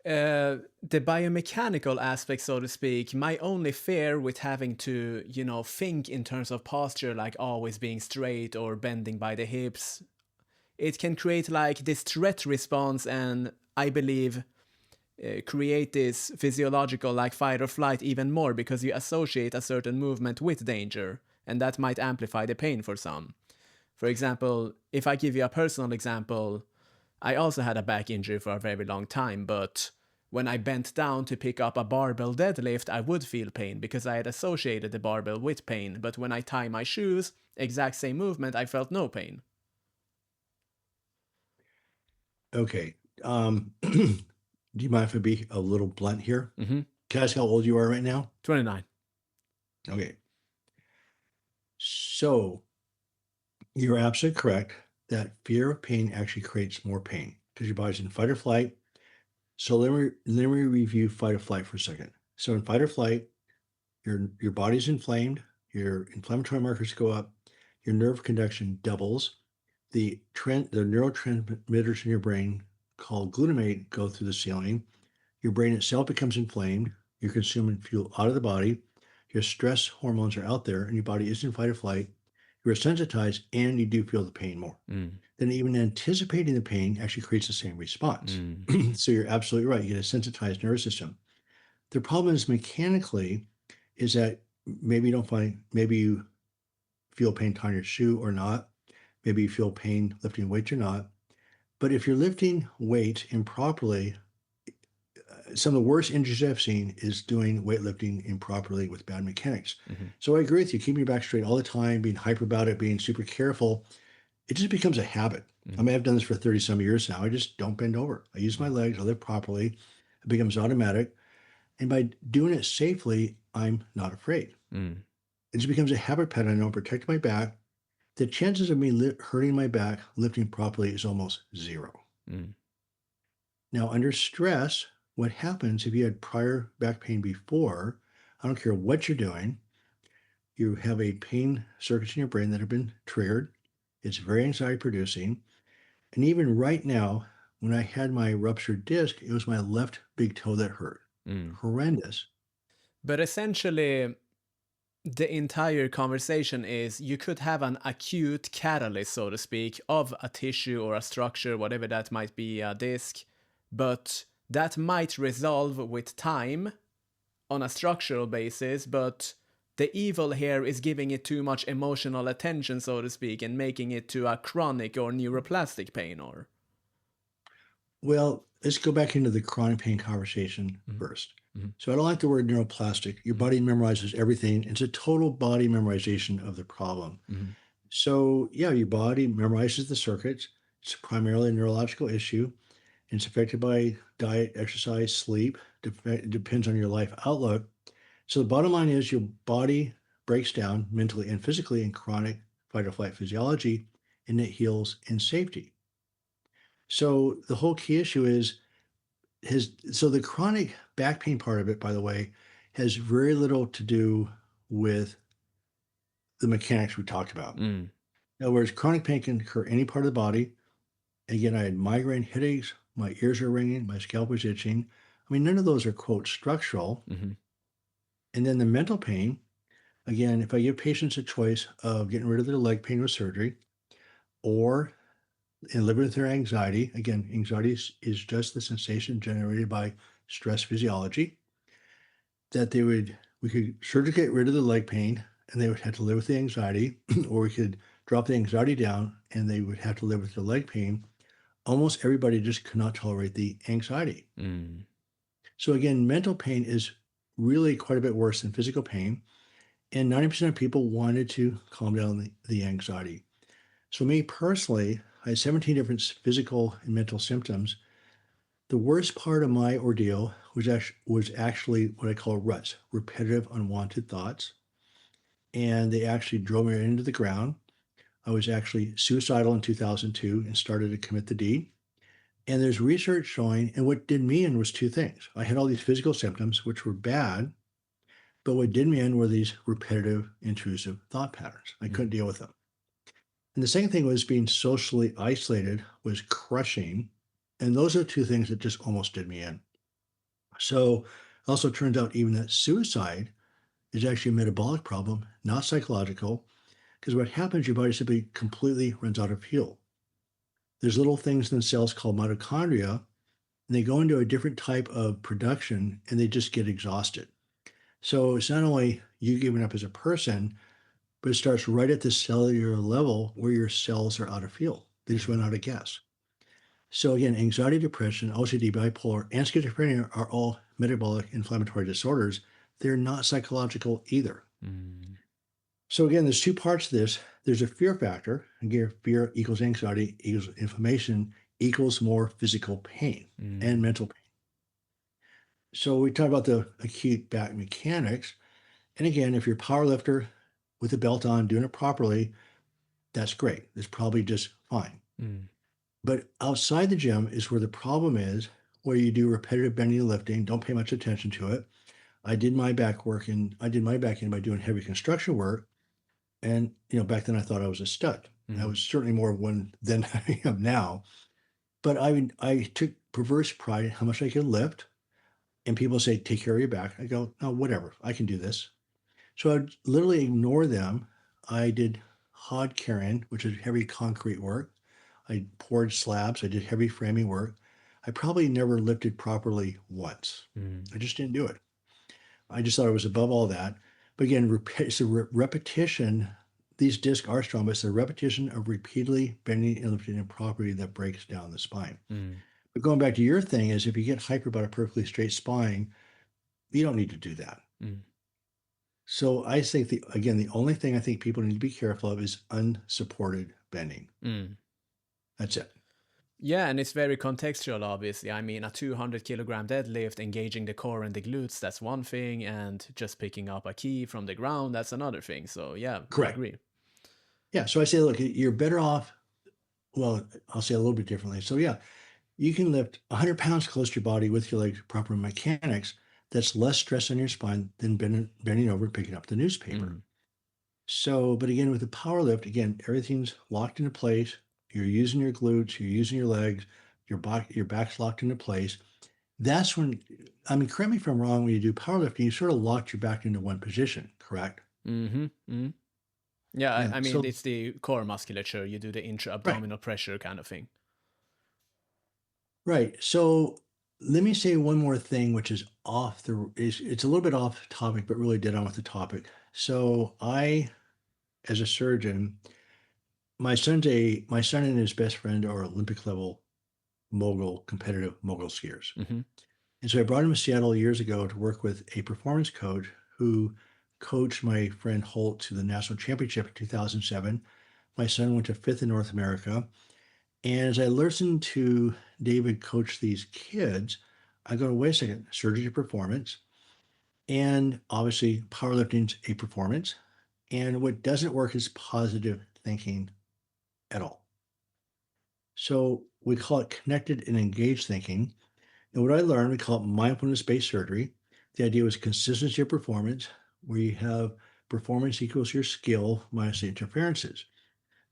A: The biomechanical aspect, so to speak, my only fear with having to, think in terms of posture, like always being straight or bending by the hips, it can create like this threat response, and I believe create this physiological like fight or flight even more because you associate a certain movement with danger, and that might amplify the pain for some. For example, if I give you a personal example, I also had a back injury for a very long time, but when I bent down to pick up a barbell deadlift, I would feel pain because I had associated the barbell with pain. But when I tie my shoes, exact same movement, I felt no pain.
B: Okay. Do you mind if I be a little blunt here?
A: Mm-hmm.
B: Can I ask how old you are right now?
A: 29.
B: Okay. So you're absolutely correct that fear of pain actually creates more pain because your body's in fight or flight. So let me review fight or flight for a second. So in fight or flight, your body's inflamed, your inflammatory markers go up, your nerve conduction doubles, the neurotransmitters in your brain called glutamate go through the ceiling. Your brain itself becomes inflamed. You're consuming fuel out of the body. Your stress hormones are out there, and your body is in fight or flight. you're sensitized, and you do feel the pain more.
A: Mm.
B: Then even anticipating the pain actually creates the same response.
A: Mm.
B: So you're absolutely right. You get a sensitized nervous system. The problem is mechanically is that maybe you feel pain tying your shoe or not. Maybe you feel pain lifting weights or not. But if you're lifting weight improperly, some of the worst injuries I've seen is doing weightlifting improperly with bad mechanics.
A: Mhm.
B: So I agree with you, keeping your back straight all the time, being hyper about it, being super careful, it just becomes a habit. I
A: Mhm.
B: mean, I've done this for 30 some years now. I just don't bend over. I use my
A: Mm.
B: legs, I lift properly. It becomes automatic. And by doing it safely, I'm not afraid.
A: Mm.
B: It just becomes a habit pattern. I know protect my back. The chances of me hurting my back lifting properly is almost zero.
A: Mm.
B: Now, under stress, what happens if you had prior back pain before? I don't care what you're doing, you have a pain circuits in your brain that have been triggered. It's very anxiety producing. And even right now, when I had my ruptured disc, it was my left big toe that hurt.
A: Mm.
B: Horrendous.
A: But essentially, the entire conversation is you could have an acute catalyst, so to speak, of a tissue or a structure, whatever that might be, a disc, but that might resolve with time on a structural basis, but the evil here is giving it too much emotional attention, so to speak, and making it to a chronic or neuroplastic pain, or...
B: Well, let's go back into the chronic pain conversation
A: Mhm.
B: first.
A: Mhm.
B: So I don't like the word neuroplastic. Your
A: Mhm.
B: body memorizes everything. It's a total body memorization of the problem.
A: Mhm.
B: So yeah, your body memorizes the circuits. It's primarily a neurological issue. It's affected by diet, exercise, sleep. It depends on your life outlook. So the bottom line is your body breaks down mentally and physically in chronic fight or flight physiology, and it heals in safety. So the whole key issue is the chronic back pain part of it, by the way, has very little to do with the mechanics we talked about.
A: Mm.
B: In other words, chronic pain can occur any part of the body. Again, I had migraine headaches, my ears are ringing, my scalp was itching. I mean, none of those are quote structural.
A: Mhm.
B: And then the mental pain, again, if I give patients a choice of getting rid of their leg pain with surgery or and living with their anxiety, again, anxiety is just the sensation generated by stress physiology, that we could surgically get rid of the leg pain and they would have to live with the anxiety, or we could drop the anxiety down and they would have to live with the leg pain. Almost everybody just could not tolerate the anxiety.
A: Mm.
B: So again, mental pain is really quite a bit worse than physical pain. And 90% of people wanted to calm down the anxiety. So me personally, I had 17 different physical and mental symptoms. The worst part of my ordeal was actually what I call ruts, repetitive unwanted thoughts. And they actually drove me into the ground. I was actually suicidal in 2002 and started to commit the deed. And there's research showing, and what did me in was two things. I had all these physical symptoms, which were bad, but what did me in were these repetitive, intrusive thought patterns. I couldn't
A: Mm.
B: deal with them. And the second thing was being socially isolated was crushing. And those are two things that just almost did me in. So it also turns out even that suicide is actually a metabolic problem, not psychological, because what happens, your body simply completely runs out of fuel. There's little things in the cells called mitochondria, and they go into a different type of production and they just get exhausted. So it's not only you giving up as a person, but it starts right at the cellular level where your cells are out of fuel. They just run
A: Mm.
B: out of gas. So again, anxiety, depression, OCD, bipolar, and schizophrenia are all metabolic inflammatory disorders. They're not psychological either.
A: Mm.
B: So again, there's two parts to this. There's a fear factor. Again, fear equals anxiety equals inflammation equals more physical pain and
A: Mm.
B: mental pain. So we talk about the acute back mechanics. And again, if you're a power lifter with a belt on, doing it properly, that's great. It's probably just fine.
A: Mm.
B: But outside the gym is where the problem is, where you do repetitive bending and lifting, don't pay much attention to it. I did my back work and I did my back end by doing heavy construction work. And back then I thought I was a stud. I
A: Mm.
B: was certainly more of one than I am now. But I took perverse pride in how much I could lift. And people say, take care of your back. I go, no, whatever. I can do this. So I'd literally ignore them. I did hod carrying, which is heavy concrete work. I poured slabs. I did heavy framing work. I probably never lifted properly once.
A: Mm.
B: I just didn't do it. I just thought I was above all that. But again, it's a repetition. These discs are strong, but it's the repetition of repeatedly bending and lifting improperly that breaks down the spine.
A: Mm.
B: But going back to your thing is if you get hyper about a perfectly straight spine, you don't need to do that.
A: Mm.
B: So I think again, the only thing I think people need to be careful of is unsupported bending.
A: Mm.
B: That's it.
A: Yeah, and it's very contextual, obviously. I mean, a 200-kilogram deadlift engaging the core and the glutes, that's one thing, and just picking up a key from the ground, that's another thing. So, yeah, I
B: Correct.
A: agree.
B: Yeah. So I say, look, you're better off. Well, I'll say a little bit differently. So yeah, you can lift 100 pounds close to your body with your legs, proper mechanics. That's less stress on your spine than bending over and picking up the newspaper.
A: Mm.
B: So, but again, with the power lift, again, everything's locked into place. You're using your glutes, you're using your legs, your back's locked into place. That's when, I mean, correct me if I'm wrong, when you do powerlifting, you sort of lock your back into one position, correct?
A: Mm-hmm. Mm. Yeah,
B: Yeah.
A: I mean,
B: So,
A: it's the core musculature. You do the
B: right,
A: intra-abdominal pressure kind of thing.
B: right. So let me say one more thing, which is it's a little bit off topic, but really dead on with the topic. So as a surgeon, my son and his best friend are Olympic level competitive mogul skiers.
A: Mm-hmm.
B: And so I brought him to Seattle years ago to work with a performance coach who coached my friend Holt to the national championship in 2007. My son went to fifth in North America. And as I listened to David coach these kids, I go, wait a second, surgery to performance. And obviously, powerlifting's a performance. And what doesn't work is positive thinking at all. So we call it connected and engaged thinking. And what I learned, we call it mindfulness-based surgery. The idea was consistency of performance, where you have performance equals your skill minus the interferences.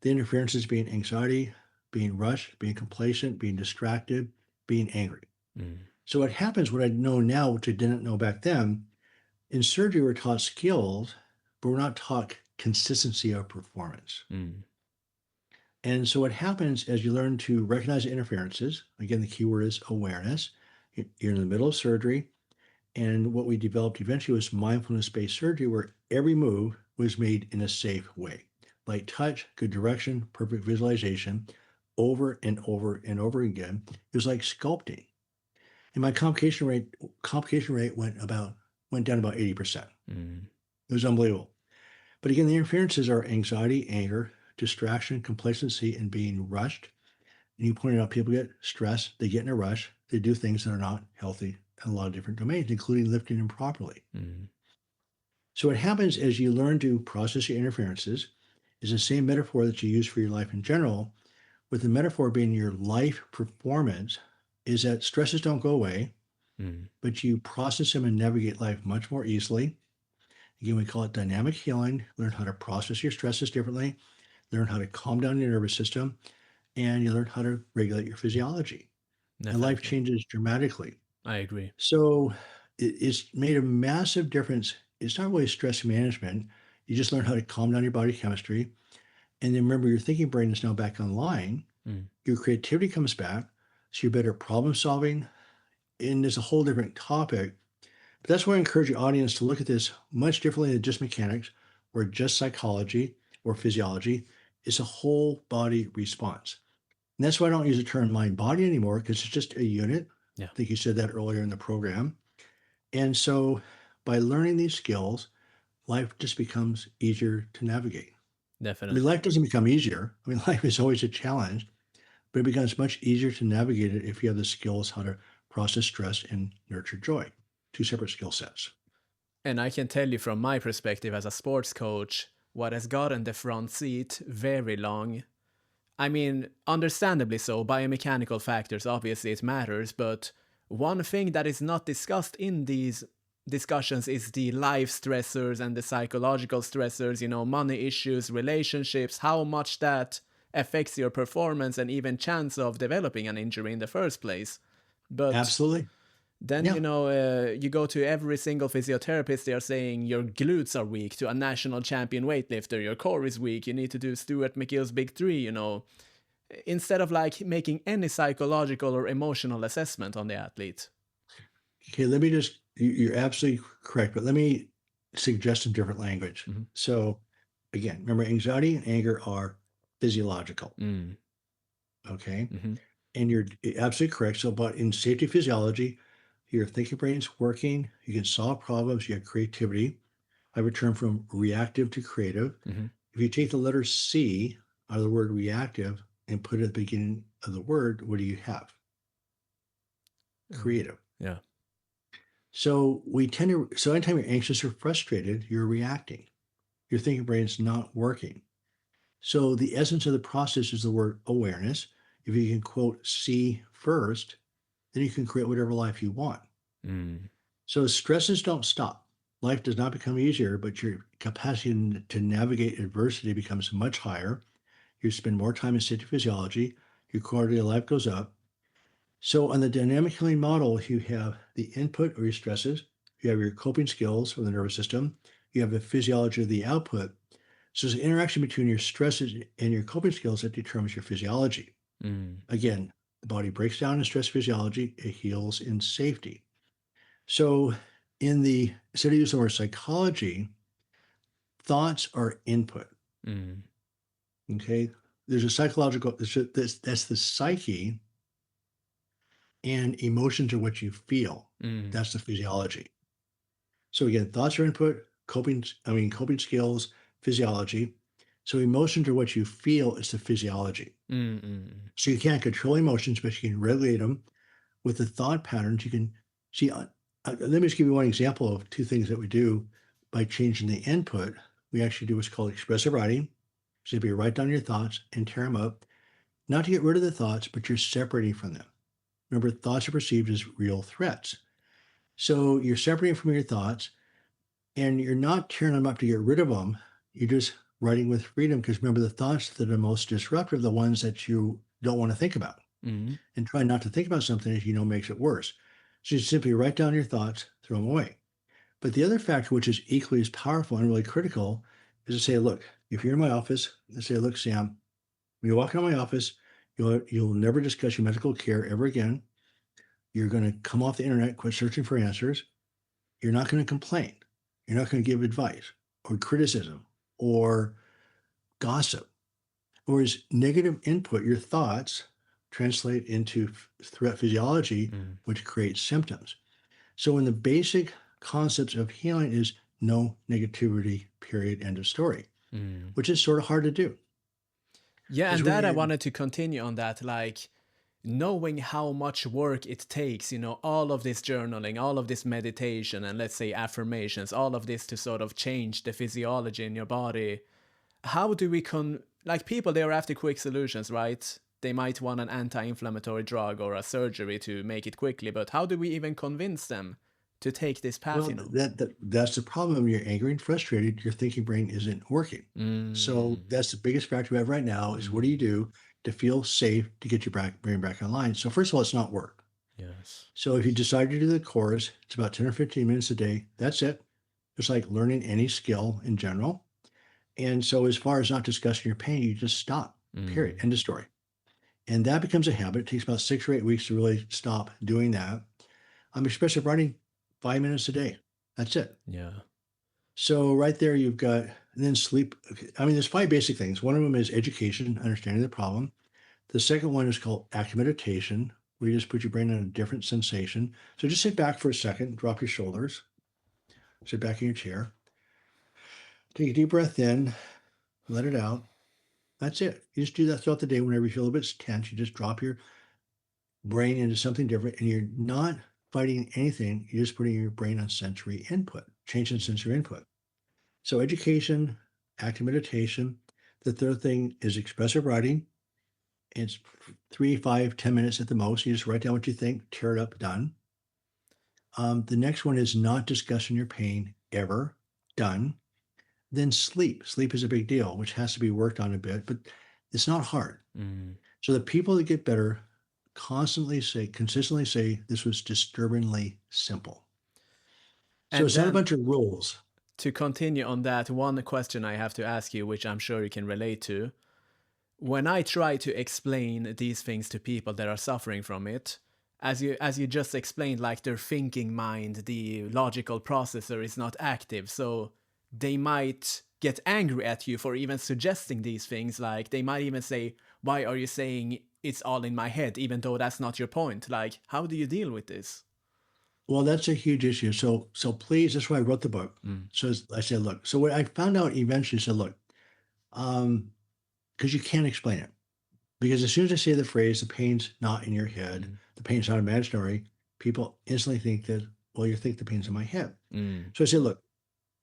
B: The interferences being anxiety, being rushed, being complacent, being distracted, being angry.
A: Mm.
B: So what happens, what I know now, which I didn't know back then, in surgery we're taught skills, but we're not taught consistency of performance.
A: Mm.
B: And so what happens as you learn to recognize interferences, again, the key word is awareness. You're in the middle of surgery. And what we developed eventually was mindfulness-based surgery, where every move was made in a safe way. Light touch, good direction, perfect visualization, over and over and over again. It was like sculpting. And my complication rate went down about 80%.
A: Mm.
B: It was unbelievable. But again, the interferences are anxiety, anger, distraction, complacency, and being rushed. And you pointed out people get stressed, they get in a rush, they do things that are not healthy in a lot of different domains, including lifting improperly.
A: Mm.
B: So what happens as you learn to process your interferences is the same metaphor that you use for your life in general, with the metaphor being your life performance, is that stresses don't go away,
A: Mm.
B: but you process them and navigate life much more easily. Again, we call it dynamic healing. Learn how to process your stresses differently, learn how to calm down your nervous system, and you learn how to regulate your physiology. And life
A: Definitely.
B: changes dramatically.
A: I agree.
B: So it's made a massive difference. It's not really stress management. You just learn how to calm down your body chemistry. And then remember, your thinking brain is now back online.
A: Mm.
B: Your creativity comes back. So you're better problem solving. And there's a whole different topic. But that's why I encourage the audience to look at this much differently than just mechanics or just psychology or physiology. It's a whole body response. And that's why I don't use the term mind body anymore, because it's just a unit.
A: Yeah,
B: I think you said that earlier in the program. And so by learning these skills, life just becomes easier to navigate. I mean,
A: definitely.
B: life doesn't become easier. I mean, life is always a challenge, but it becomes much easier to navigate it if you have the skills how to process stress and nurture joy. Two separate skill sets.
A: And I can tell you from my perspective as a sports coach, what has gotten the front seat very long. I mean, understandably so, biomechanical factors, obviously it matters, but one thing that is not discussed in these discussions is the life stressors and the psychological stressors, money issues, relationships, how much that affects your performance and even chance of developing an injury in the first place. But
B: Absolutely.
A: Then,
B: Yeah.
A: you go to every single physiotherapist, they are saying your glutes are weak. To a national champion weightlifter, your core is weak. You need to do Stuart McGill's Big Three, instead of like making any psychological or emotional assessment on the athlete.
B: Okay, let me just, you're absolutely correct, but let me suggest some different language.
A: Mm-hmm.
B: So, again, remember, anxiety and anger are physiological.
A: Mm.
B: Okay.
A: Mm-hmm.
B: And you're absolutely correct. So, but in safety physiology, your thinking brain's working, you can solve problems, you have creativity. I have a term from reactive to creative.
A: Mm-hmm.
B: If you take the letter C out of the word reactive and put it at the beginning of the word, what do you have? Creative.
A: Yeah.
B: So so anytime you're anxious or frustrated, you're reacting. Your thinking brain's not working. So the essence of the process is the word awareness. If you can quote C first, then you can create whatever life you want.
A: Mm.
B: So stresses don't stop. Life does not become easier, but your capacity to navigate adversity becomes much higher. You spend more time in safety physiology, your quality of life goes up. So on the dynamic healing model, you have the input or your stresses, you have your coping skills from the nervous system, you have the physiology of the output. So it's an interaction between your stresses and your coping skills that determines your physiology.
A: Mm.
B: Again, the body breaks down in stress physiology, it heals in safety. So instead of using the word psychology, thoughts are input.
A: Mm.
B: Okay. There's a psychological, that's the psyche, and emotions are what you feel.
A: Mm.
B: That's the physiology. So again, thoughts are input, coping skills, physiology. So emotions are what you feel is the physiology.
A: Mm. Mm.
B: So you can't control emotions, but you can regulate them with the thought patterns. You can see. Let me just give you one example of two things that we do by changing the input. We actually do what's called expressive writing. So you write down your thoughts and tear them up, not to get rid of the thoughts, but you're separating from them. Remember, thoughts are perceived as real threats. So you're separating from your thoughts and you're not tearing them up to get rid of them. You're just writing with freedom because remember, the thoughts that are most disruptive are the ones that you don't want to think about.
A: Mm.
B: And try not to think about something that you know makes it worse. So you simply write down your thoughts, throw them away. But the other factor, which is equally as powerful and really critical, is to say, look, if you're in my office, let's say, look, Sam, when you walk into my office, you'll never discuss your medical care ever again. You're going to come off the internet, quit searching for answers. You're not going to complain. You're not going to give advice or criticism or gossip. Whereas negative input, your thoughts, translate into threat physiology,
A: Mm.
B: which creates symptoms. So, in the basic concepts of healing is no negativity, period, end of story,
A: Mm.
B: which is sort of hard to do.
A: Yeah,
B: Because
A: and
B: when
A: that I
B: you're,
A: wanted to continue on that, like knowing how much work it takes, all of this journaling, all of this meditation, and let's say affirmations, all of this to sort of change the physiology in your body. How do we like people, they are after quick solutions, right? They might want an anti-inflammatory drug or a surgery to make it quickly, but how do we even convince them to take this path,
B: well, that's the problem. When you're angry and frustrated, your thinking brain isn't working. So,
A: Mm.
B: that's the biggest factor we have right now is what do
A: Mm.
B: you do to feel safe to get your brain back online? So, first of all, it's not work.
A: Yes.
B: So if you decide to do the course, it's about 10 or 15 minutes a day. That's it. It's like learning any skill in general. And so as far as not discussing your pain, you just stop, period,
A: Mm.
B: end of story. And that becomes a habit. It takes about 6 or 8 weeks to really stop doing that. Expressive writing, 5 minutes a day. That's it.
A: Yeah.
B: So right there, you've got, and then sleep. There's five basic things. One of them is education, understanding the problem. The second one is called active meditation, where you just put your brain in a different sensation. So just sit back for a second, drop your shoulders, sit back in your chair, take a deep breath in, let it out. That's it. You just do that throughout the day. Whenever you feel a little bit tense, you just drop your brain into something different, and you're not fighting anything. You're just putting your brain on sensory input, changing sensory input. So education, active meditation. The third thing is expressive writing. It's 3, 5, 10 minutes at the most. You just write down what you think, tear it up, done. The next one is not discussing your pain ever, done. Then sleep. Sleep is a big deal, which has to be worked on a bit, but it's not hard.
A: Mm.
B: So the people that get better consistently say this was disturbingly simple. So
A: And
B: it's not a
A: then
B: bunch of rules.
A: to continue on that, one question I have to ask you, which I'm sure you can relate to. When I try to explain these things to people that are suffering from it, as you just explained, like their thinking mind, the logical processor is not active, so they might get angry at you for even suggesting these things. Like they might even say, "Why are you saying it's all in my head, even though that's not your point?" Like, how do you deal with this?
B: Well, that's a huge issue. So please, that's why I wrote the book.
A: Mm.
B: So I said, look, so what I found out eventually said, look, because you can't explain it. Because as soon as I say the phrase, the pain's not in your head,
A: Mm.
B: the pain's not imaginary, people instantly think that, well, you think the pain's in my head.
A: Mm.
B: So I said, look,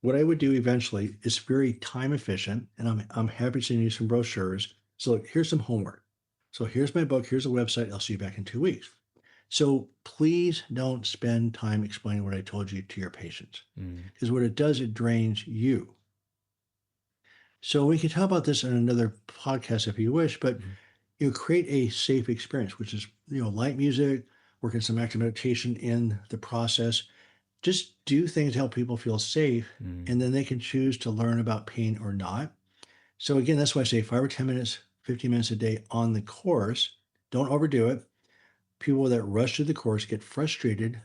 B: what I would do eventually is very time efficient, and I'm happy to send you some brochures. So look, here's some homework. So here's my book, here's a website. I'll see you back in 2 weeks. So please don't spend time explaining what I told you to your patients,
A: Mm.
B: because what it does, it drains you. So we can talk about this in another podcast if you wish, but
A: Mm.
B: you create a safe experience, which is, light music, working some active meditation in the process. Just do things to help people feel safe,
A: Mm.
B: and then they can choose to learn about pain or not. So again, that's why I say 5 or 10 minutes, 15 minutes a day on the course. Don't overdo it. People that rush through the course get frustrated.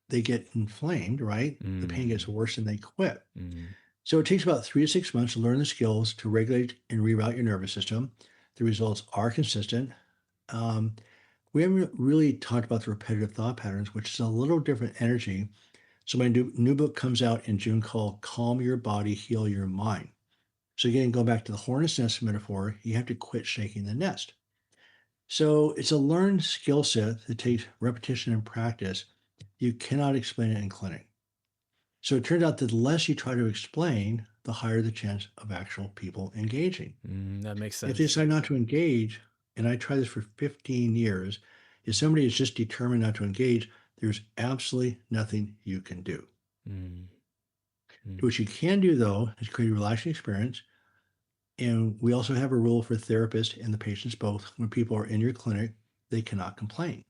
B: They get inflamed, right? The pain gets
A: Mm.
B: worse and they quit.
A: Mm.
B: So it takes about 3 to 6 months to learn the skills to regulate and reroute your nervous system. The results are consistent. Um, we haven't really talked about the repetitive thought patterns, which is a little different energy. So my new book comes out in June called Calm Your Body, Heal Your Mind. So again, going back to the hornet's nest metaphor, you have to quit shaking the nest. So it's a learned skill set that takes repetition and practice. You cannot explain it in clinic. So it turns out that the less you try to explain, the higher the chance of actual people engaging.
A: Mm. That makes
B: If they
A: sense.
B: decide not to engage, and I tried this for 15 years, if somebody is just determined not to engage, there's absolutely nothing you can do.
A: Mm. Mm.
B: What you can do, though, is create a relaxing experience. And we also have a rule for therapists and the patients both. When people are in your clinic, they cannot complain.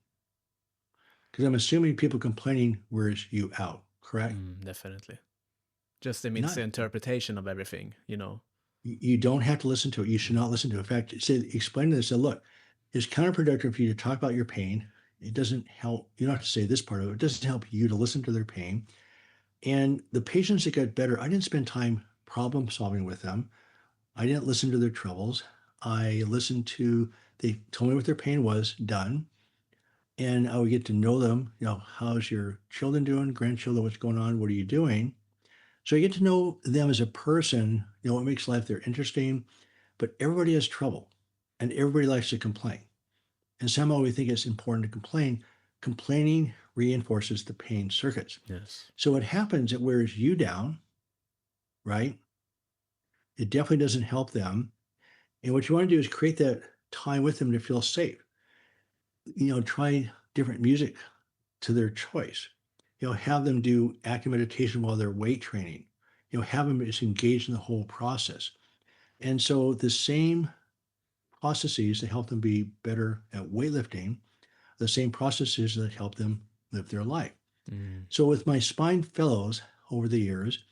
B: Because I'm assuming people complaining wears you out, correct?
A: Mm. Definitely. Just the
B: Not
A: misinterpretation of everything.
B: you don't have to listen to it. You should
A: Mm.
B: not listen to it. In fact, explain to them, say, look, it's counterproductive for you to talk about your pain. It doesn't help. You don't have to say this part of it. It doesn't help you to listen to their pain. And the patients that got better, I didn't spend time problem solving with them. I didn't listen to their troubles. I listened to, they told me what their pain was, done. And I would get to know them. How's your children doing, grandchildren, what's going on? What are you doing? So I get to know them as a person, what makes life there interesting. But everybody has trouble and everybody likes to complain. And somehow we think it's important to complain. Complaining reinforces the pain circuits.
A: Yes.
B: So what happens, it wears you down, right? It definitely doesn't help them. And what you want to do is create that time with them to feel safe. Try different music to their choice. Have them do active meditation while they're weight training. Have them just engage in the whole process. And so the same processes that help them be better at weightlifting, the same processes that help them live their life.
A: Mm.
B: So with my spine fellows over the years,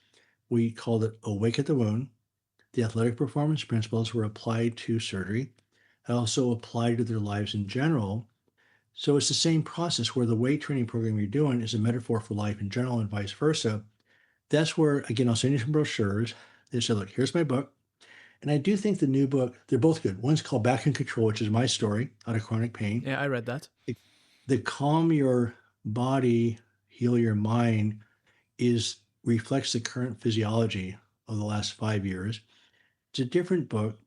B: we called it Awake at the Wound. The athletic performance principles were applied to surgery and also applied to their lives in general. So it's the same process where the weight training program you're doing is a metaphor for life in general and vice versa. That's where, again, I'll send you some brochures. They said, look, here's my book. And I do think the new book, they're both good. One's called Back in Control, which is my story out of chronic pain.
A: Yeah, I read that.
B: The Calm Your Body, Heal Your Mind reflects the current physiology of the last 5 years. It's a different book,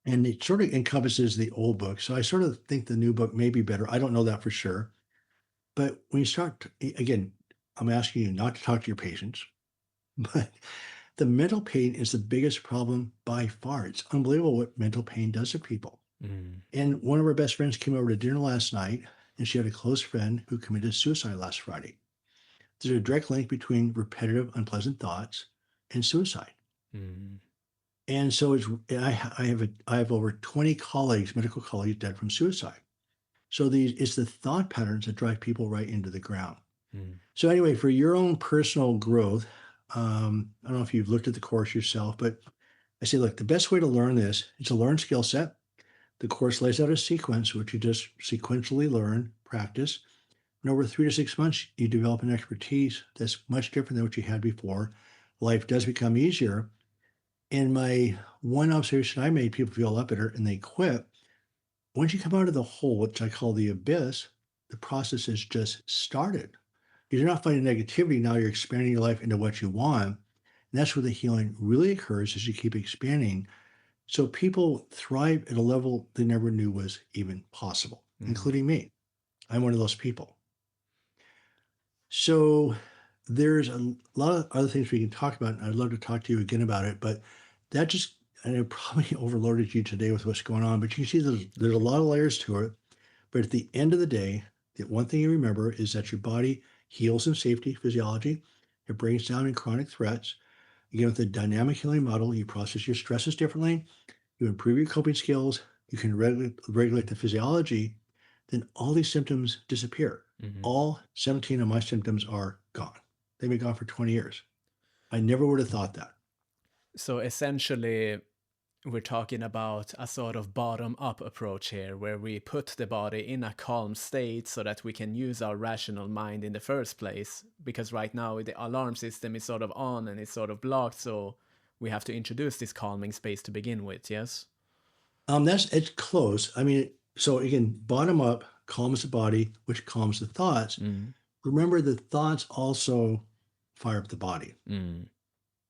B: and it sort of encompasses the old book. So I sort of think the new book may be better. I don't know that for sure. But when you start, again, I'm asking you not to talk to your patients, but the mental pain is the biggest problem by far. It's unbelievable what mental pain does to people.
A: Mm.
B: And one of our best friends came over to dinner last night, and she had a close friend who committed suicide last Friday. There's a direct link between repetitive, unpleasant thoughts and suicide.
A: Mm.
B: And so I have over 20 colleagues, medical colleagues, dead from suicide. So it's the thought patterns that drive people right into the ground.
A: Mm.
B: So anyway, for your own personal growth, I don't know if you've looked at the course yourself, but I say, look, the best way to learn this is to learn skill set. The course lays out a sequence, which you just sequentially learn, practice. And over 3 to 6 months, you develop an expertise that's much different than what you had before. Life does become easier. And my one observation I made, people feel a lot better and they quit. Once you come out of the hole, which I call the abyss, the process has just started. You're not fighting negativity. Now you're expanding your life into what you want. And that's where the healing really occurs as you keep expanding. So people thrive at a level they never knew was even possible,
A: Mm.
B: including me. I'm one of those people. So there's a lot of other things we can talk about, and I'd love to talk to you again about it, but that just, and I probably overloaded you today with what's going on, but you can see there's a lot of layers to it. But at the end of the day, the one thing you remember is that your body heals in safety physiology. It brings down in chronic threats. Again, with the dynamic healing model, you process your stresses differently. You improve your coping skills. You can regulate the physiology. Then all these symptoms disappear.
A: Mhm.
B: All 17 of my symptoms are gone. They've been gone for 20 years. I never would have thought that.
A: So essentially, we're talking about a sort of bottom-up approach here, where we put the body in a calm state so that we can use our rational mind in the first place. Because right now the alarm system is sort of on and it's sort of blocked, so we have to introduce this calming space to begin with, yes?
B: It's close. I mean, so again, bottom up calms the body, which calms the thoughts.
A: Mm.
B: Remember, the thoughts also fire up the body.
A: Mm.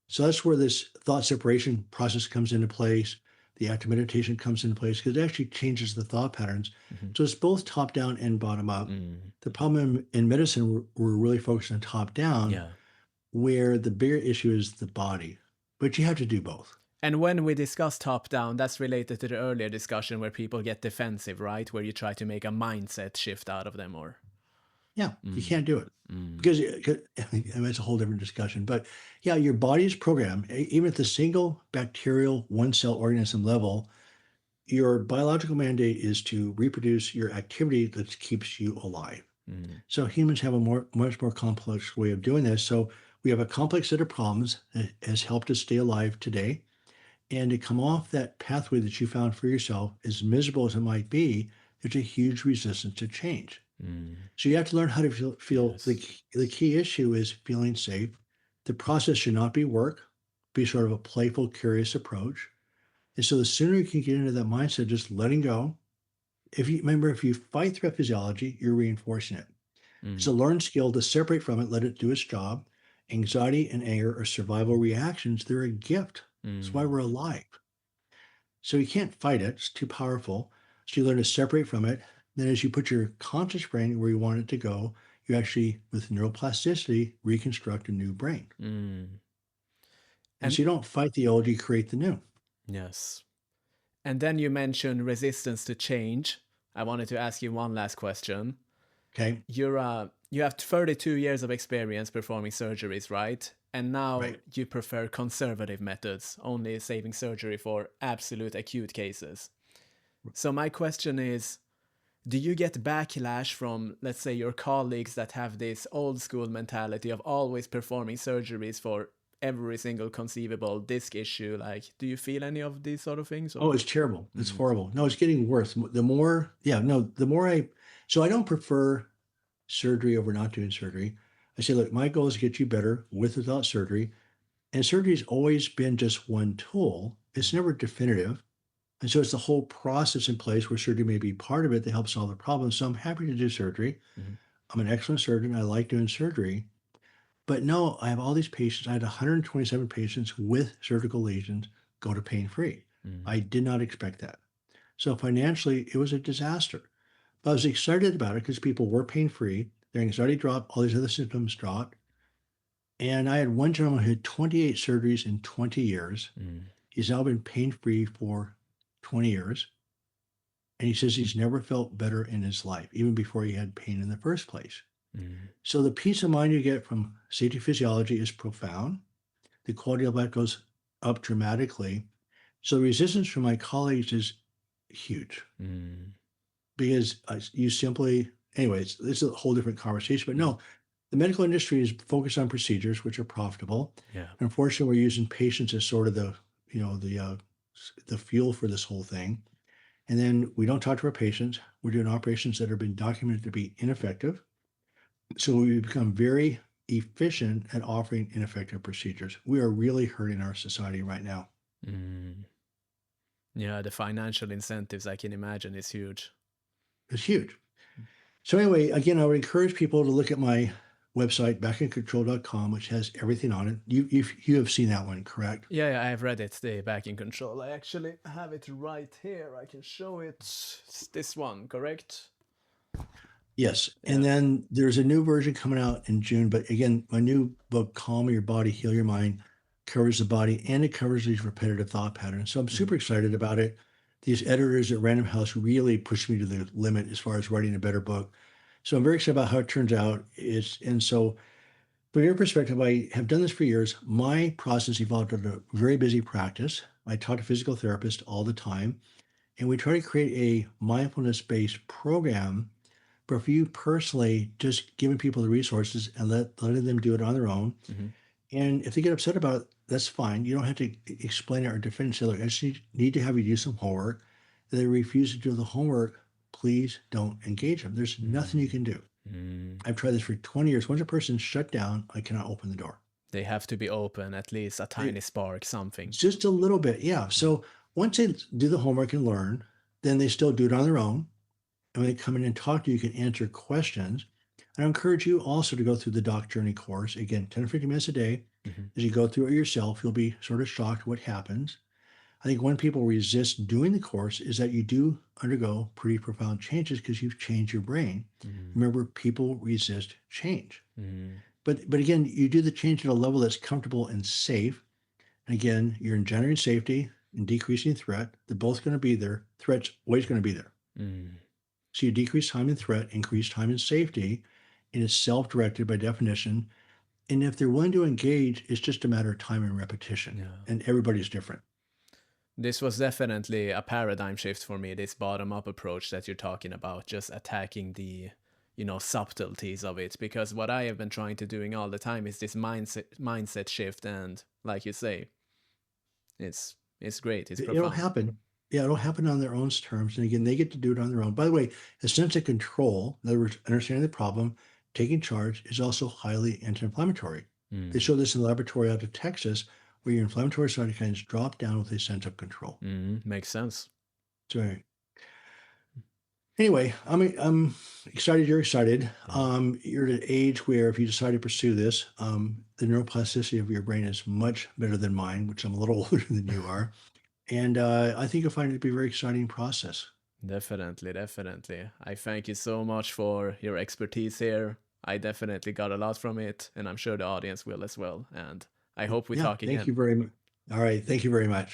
B: So that's where this thought separation process comes into place. The active meditation comes into place because it actually changes the thought patterns.
A: Mhm.
B: So it's both top down and bottom up.
A: Mm.
B: The problem in medicine, we're really focused on top down,
A: Yeah.
B: where the bigger issue is the body. But you have to do both.
A: And when we discuss top-down, that's related to the earlier discussion where people get defensive, right? Where you try to make a mindset shift out of them, or...
B: Yeah, you
A: Mm.
B: can't do it
A: Mm.
B: because I mean, it's a whole different discussion. But yeah, your body is programmed, even at the single bacterial one cell organism level, your biological mandate is to reproduce your activity that keeps you alive.
A: Mm.
B: So humans have a much more complex way of doing this. So we have a complex set of problems that has helped us stay alive today. And to come off that pathway that you found for yourself, as miserable as it might be, there's a huge resistance to change.
A: Mm.
B: So you have to learn how to feel
A: Yes.
B: the key issue is feeling safe. The process should not be work, be sort of a playful, curious approach. And so the sooner you can get into that mindset, just letting go. If you fight threat physiology, you're reinforcing it. It's
A: Mm.
B: a learned skill to separate from it, let it do its job. Anxiety and anger are survival reactions. They're a gift. That's why
A: Mm.
B: we're alive. So you can't fight it. It's too powerful. So you learn to separate from it. Then as you put your conscious brain where you want it to go, you actually, with neuroplasticity, reconstruct a new brain.
A: Mm.
B: And
A: And
B: so you don't fight the old, you create the new.
A: yes. And then you mentioned resistance to change. I wanted to ask you one last question.
B: Okay.
A: You have 32 years of experience performing surgeries, right? And now
B: Right.
A: you prefer conservative methods, only saving surgery for absolute acute cases. So my question is, do you get backlash from, let's say, your colleagues that have this old school mentality of always performing surgeries for every single conceivable disc issue? Like, do you feel any of these sort of things?
B: Oh,
A: Or
B: it's terrible. It's
A: mm.
B: horrible. No, it's getting worse. The more, yeah, no, the more so I don't prefer surgery over not doing surgery. I say, look, my goal is to get you better with or without surgery. And surgery's always been just one tool. It's
A: Mm.
B: never definitive. And so it's the whole process in place where surgery may be part of it to help solve the problem. So I'm happy to do surgery.
A: Mm.
B: I'm an excellent surgeon. I like doing surgery. But no, I have all these patients. I had 127 patients with surgical lesions go to pain free.
A: Mm.
B: I did not expect that. So financially, it was a disaster. But I was excited about it because people were pain free. Their anxiety dropped, all these other symptoms dropped. And I had one gentleman who had 28 surgeries in 20 years.
A: Mm.
B: He's now been pain free for 20 years. And he says he's never felt better in his life, even before he had pain in the first place.
A: Mm.
B: So the peace of mind you get from safety physiology is profound. The quality of life goes up dramatically. So the resistance from my colleagues is huge
A: Mm.
B: because you simply, anyways, this is a whole different conversation. But
A: Mm.
B: no, the medical industry is focused on procedures which are profitable.
A: Yeah.
B: Unfortunately, we're using patients as sort of the, the fuel for this whole thing. And then we don't talk to our patients. We're doing operations that have been documented to be ineffective. So we become very efficient at offering ineffective procedures. We are really hurting our society right now.
A: Mm. Yeah, the financial incentives, I can imagine, is huge.
B: It's huge. So anyway, again, I would encourage people to look at my website, backincontrol.com, which has everything on it. You have seen that one, correct?
A: Yeah, I have read it, the Back in Control. I actually have it right here. I can show it. It's this one, correct?
B: Yes.
A: Yeah.
B: And then there's a new version coming out in June. But again, my new book, Calm Your Body, Heal Your Mind, covers the body and it covers these repetitive thought patterns. So I'm super excited about it. These editors at Random House really pushed me to the limit as far as writing a better book. So I'm very excited about how it turns out. And so from your perspective, I have done this for years. My process evolved into a very busy practice. I talk to physical therapists all the time, and we try to create a mindfulness-based program. But for you personally, just giving people the resources and letting them do it on their own.
A: Mm-hmm.
B: And if they get upset about it, that's fine. You don't have to explain it or defend it. Say, look, I just need to have you do some homework. If they refuse to do the homework, please don't engage them. There's nothing you can do.
A: Mm.
B: I've tried this for 20 years. Once a person's shut down, I cannot open the door.
A: They have to be open, at least a tiny spark, something.
B: Just a little bit, yeah. So once they do the homework and learn, then they still do it on their own. And when they come in and talk to you, you can answer questions. And I encourage you also to go through the Doc Journey course. Again, 10 or 15 minutes a day.
A: Mm-hmm.
B: As you go through it yourself, you'll be sort of shocked what happens. I think when people resist doing the course is that you do undergo pretty profound changes because you've changed your brain.
A: Mm-hmm.
B: Remember, people resist change.
A: Mm-hmm.
B: But again, you do the change at a level that's comfortable and safe. And again, you're engendering safety and decreasing threat. They're both going to be there. Threat's always going to be there.
A: Mm.
B: So you decrease time and threat, increase time and safety, and it's self-directed by definition. And if they're willing to engage, it's just a matter of time and repetition.
A: Yeah.
B: And everybody's different.
A: This was definitely a paradigm shift for me, this bottom-up approach that you're talking about, just attacking the, subtleties of it. Because what I have been trying to doing all the time is this mindset shift, and like you say, it's great. It's
B: It'll
A: profound.
B: happen. Yeah, it'll happen on their own terms. And again, they get to do it on their own. By the way, a sense of control, in other words, understanding the problem, taking charge, is also highly anti-inflammatory. They
A: Mm.
B: show this in the laboratory out of Texas, where your inflammatory cytokines drop down with a sense of control.
A: Makes sense.
B: So anyway, I'm excited you're excited. You're at an age where if you decide to pursue this, the neuroplasticity of your brain is much better than mine, which I'm a little older than you are. And I think you'll find it to be a very exciting process.
A: Definitely, definitely. I thank you so much for your expertise here. I definitely got a lot from it, and I'm sure the audience will as well. And I hope we
B: Yeah,
A: talk
B: thank
A: again.
B: you very much. All right, thank you very much.